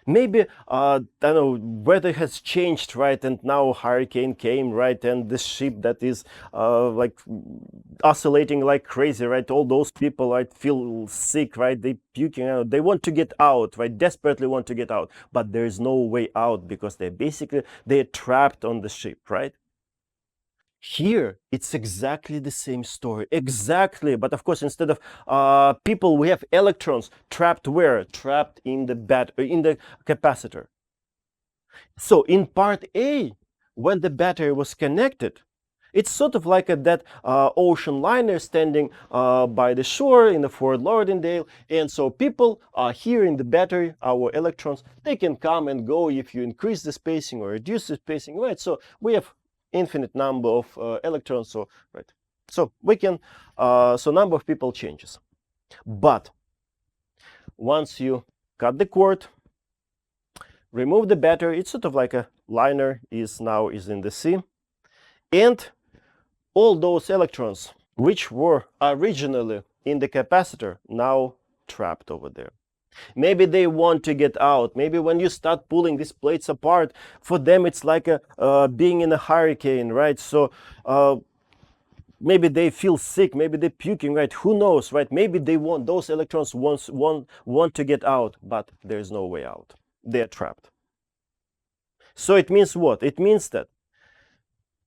Maybe I don't know, weather has changed, right? And now hurricane came, right? And the ship that is like oscillating like crazy, right? All those people, right, feel sick, right? They puking out. They want to get out, right? Desperately want to get out, but there is no way out because they're trapped on the ship, right? Here, it's exactly the same story. Exactly. But of course, instead of people, we have electrons trapped where? Trapped in the capacitor. So in part A, when the battery was connected, it's sort of like that ocean liner standing by the shore in the Fort Lauderdale. And so people are here in the battery, our electrons, they can come and go if you increase the spacing or reduce the spacing, right? So we have infinite number of electrons, so right. So we can, so number of people changes. But once you cut the cord, remove the battery, it's sort of like a liner is in the sea, and all those electrons which were originally in the capacitor now trapped over there. Maybe they want to get out. Maybe when you start pulling these plates apart, for them it's like being in a hurricane, right? So maybe they feel sick, maybe they're puking, right? Who knows, right? Maybe those electrons want to get out, but there's no way out. They're trapped. So it means what? It means that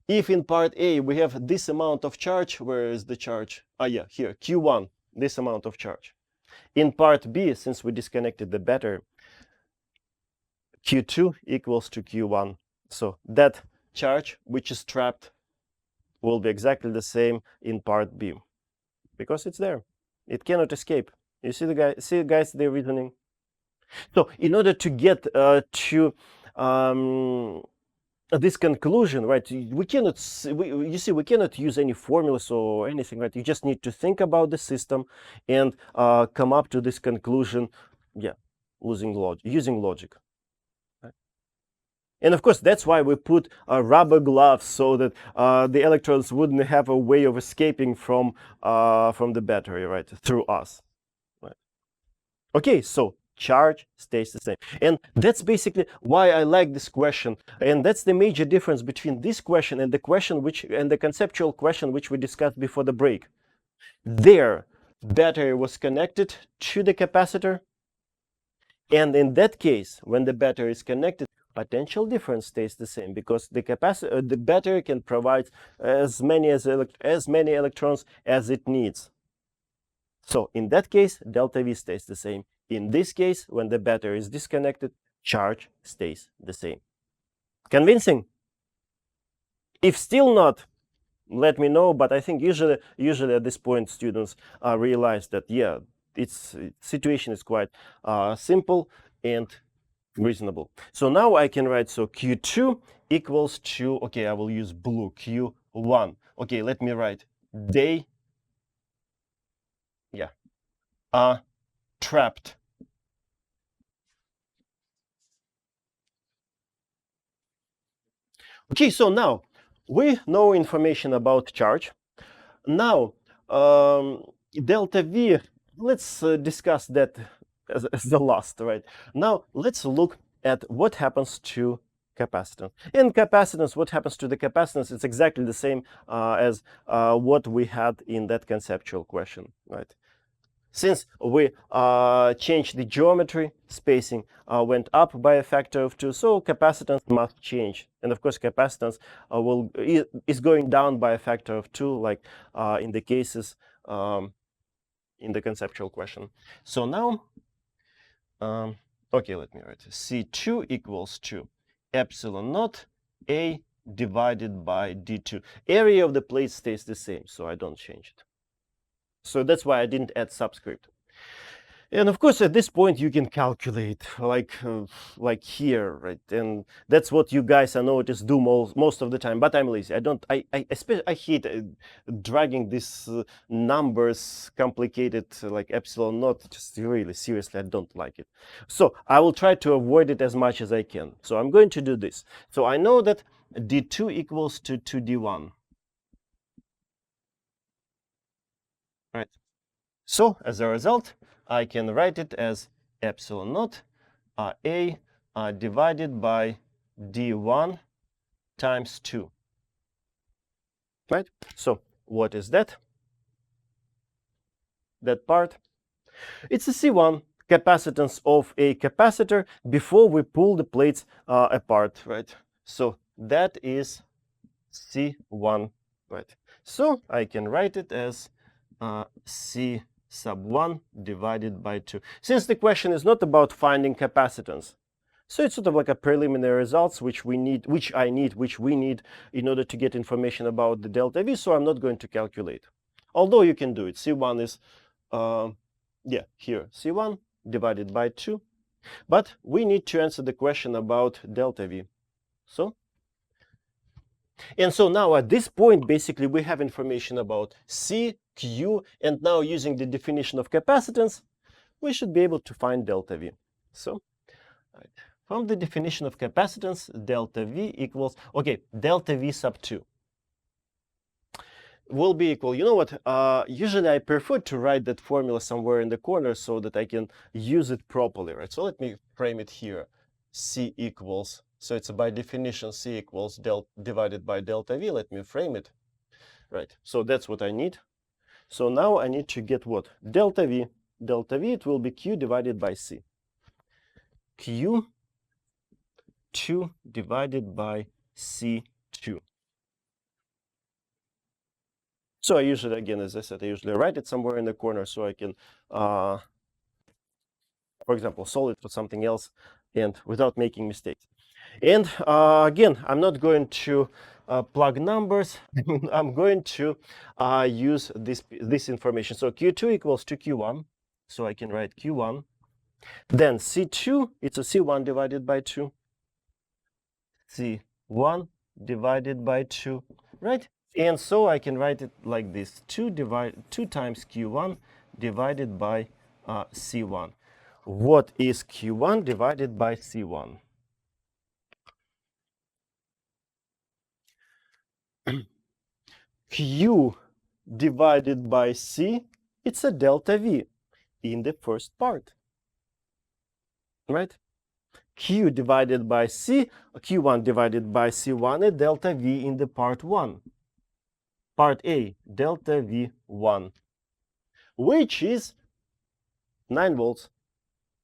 if in part A we have this amount of charge, where is the charge? Yeah, here, Q1, this amount of charge. In part B, since we disconnected the battery, Q2 equals to Q1. So that charge which is trapped will be exactly the same in part B, because it's there. It cannot escape. You see guys, the reasoning. So in order to get to this conclusion, right, we cannot we cannot use any formulas or anything, right? You just need to think about the system and come up to this conclusion, yeah, using logic, right? And of course that's why we put rubber gloves, so that the electrons wouldn't have a way of escaping from the battery, right, through us, right? Okay, so charge stays the same. And that's basically why I like this question. And that's the major difference between this question and the conceptual question which we discussed before the break. There, battery was connected to the capacitor. And in that case, when the battery is connected, potential difference stays the same, because the battery can provide as many electrons as it needs. So in that case, delta V stays the same. In this case, when the battery is disconnected, charge stays the same. Convincing? If still not, let me know. But I think usually at this point, students realize that, yeah, situation is quite simple and reasonable. So now I can write, so Q2 equals to, okay, I will use blue, Q1. Okay, let me write they, yeah, are trapped. Okay, so now we know information about charge. Now, delta V, let's discuss that as the last, right? Now, let's look at what happens to capacitance. In capacitance, what happens to the capacitance? It's exactly the same as what we had in that conceptual question, right? Since we changed the geometry, spacing went up by a factor of 2, so capacitance must change. And of course, capacitance is going down by a factor of 2, like in the cases in the conceptual question. So now, okay, let me write C2 equals to epsilon naught A divided by D2. Area of the plate stays the same, so I don't change it. So that's why I didn't add subscript. And of course, at this point, you can calculate like here, right? And that's what you guys, I notice, do most of the time. But I'm lazy. I don't. I hate dragging these numbers, complicated like epsilon naught. Just really, seriously, I don't like it. So I will try to avoid it as much as I can. So I'm going to do this. So I know that d2 equals to 2d1, right? So as a result, I can write it as epsilon naught A divided by d1 times 2, right? So what is that? That part? It's a C1 capacitance of a capacitor before we pull the plates apart, right? So that is C1, right? So I can write it as C sub 1 divided by 2. Since the question is not about finding capacitance, so it's sort of like a preliminary results which we need, which we need in order to get information about the delta V, so I'm not going to calculate. Although you can do it. C1 is, here, C1 divided by 2. But we need to answer the question about delta V. And so now at this point, basically, we have information about C, Q, and now using the definition of capacitance, we should be able to find delta V. So from the definition of capacitance, delta V equals, okay, delta V sub 2 will be equal, you know what, usually I prefer to write that formula somewhere in the corner so that I can use it properly, right? So let me frame it here. C equals, so it's by definition C equals divided by delta V. Let me frame it, right? So that's what I need. So now I need to get what? Delta V. Delta V, it will be Q divided by C. Q 2 divided by C2. So I usually, again, as I said, I usually write it somewhere in the corner so I can, for example, solve it for something else and without making mistakes. And again, I'm not going to plug numbers. I'm going to use this information. So Q2 equals to Q1. So I can write Q1. Then C2, it's a C1 divided by 2. C1 divided by 2, right? And so I can write it like this, 2 times Q1 divided by C1. What is Q1 divided by C1? Q divided by C, it's a delta V in the first part, right? Q divided by C, Q1 divided by C1, a delta V in the part 1. Part A, delta V1, which is 9 volts.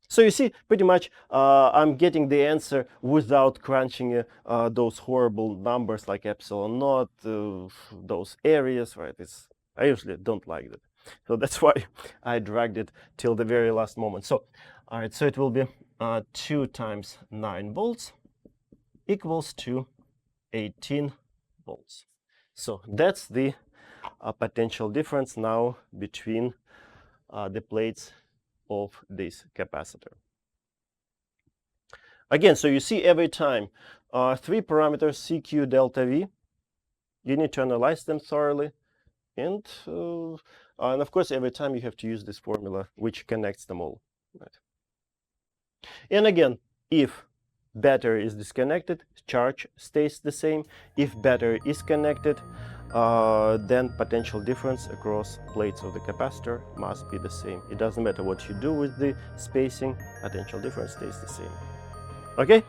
So you see, pretty much I'm getting the answer without crunching those horrible numbers like epsilon naught, those areas, right? I usually don't like that. So that's why I dragged it till the very last moment. So, all right, so it will be 2 times 9 volts equals to 18 volts. So that's the potential difference now between the plates of this capacitor. Again, so you see every time 3 parameters CQ delta V, you need to analyze them thoroughly, and of course every time you have to use this formula which connects them all, right? And again, if battery is disconnected, charge stays the same. If battery is connected, then potential difference across plates of the capacitor must be the same. It doesn't matter what you do with the spacing, potential difference stays the same. Okay?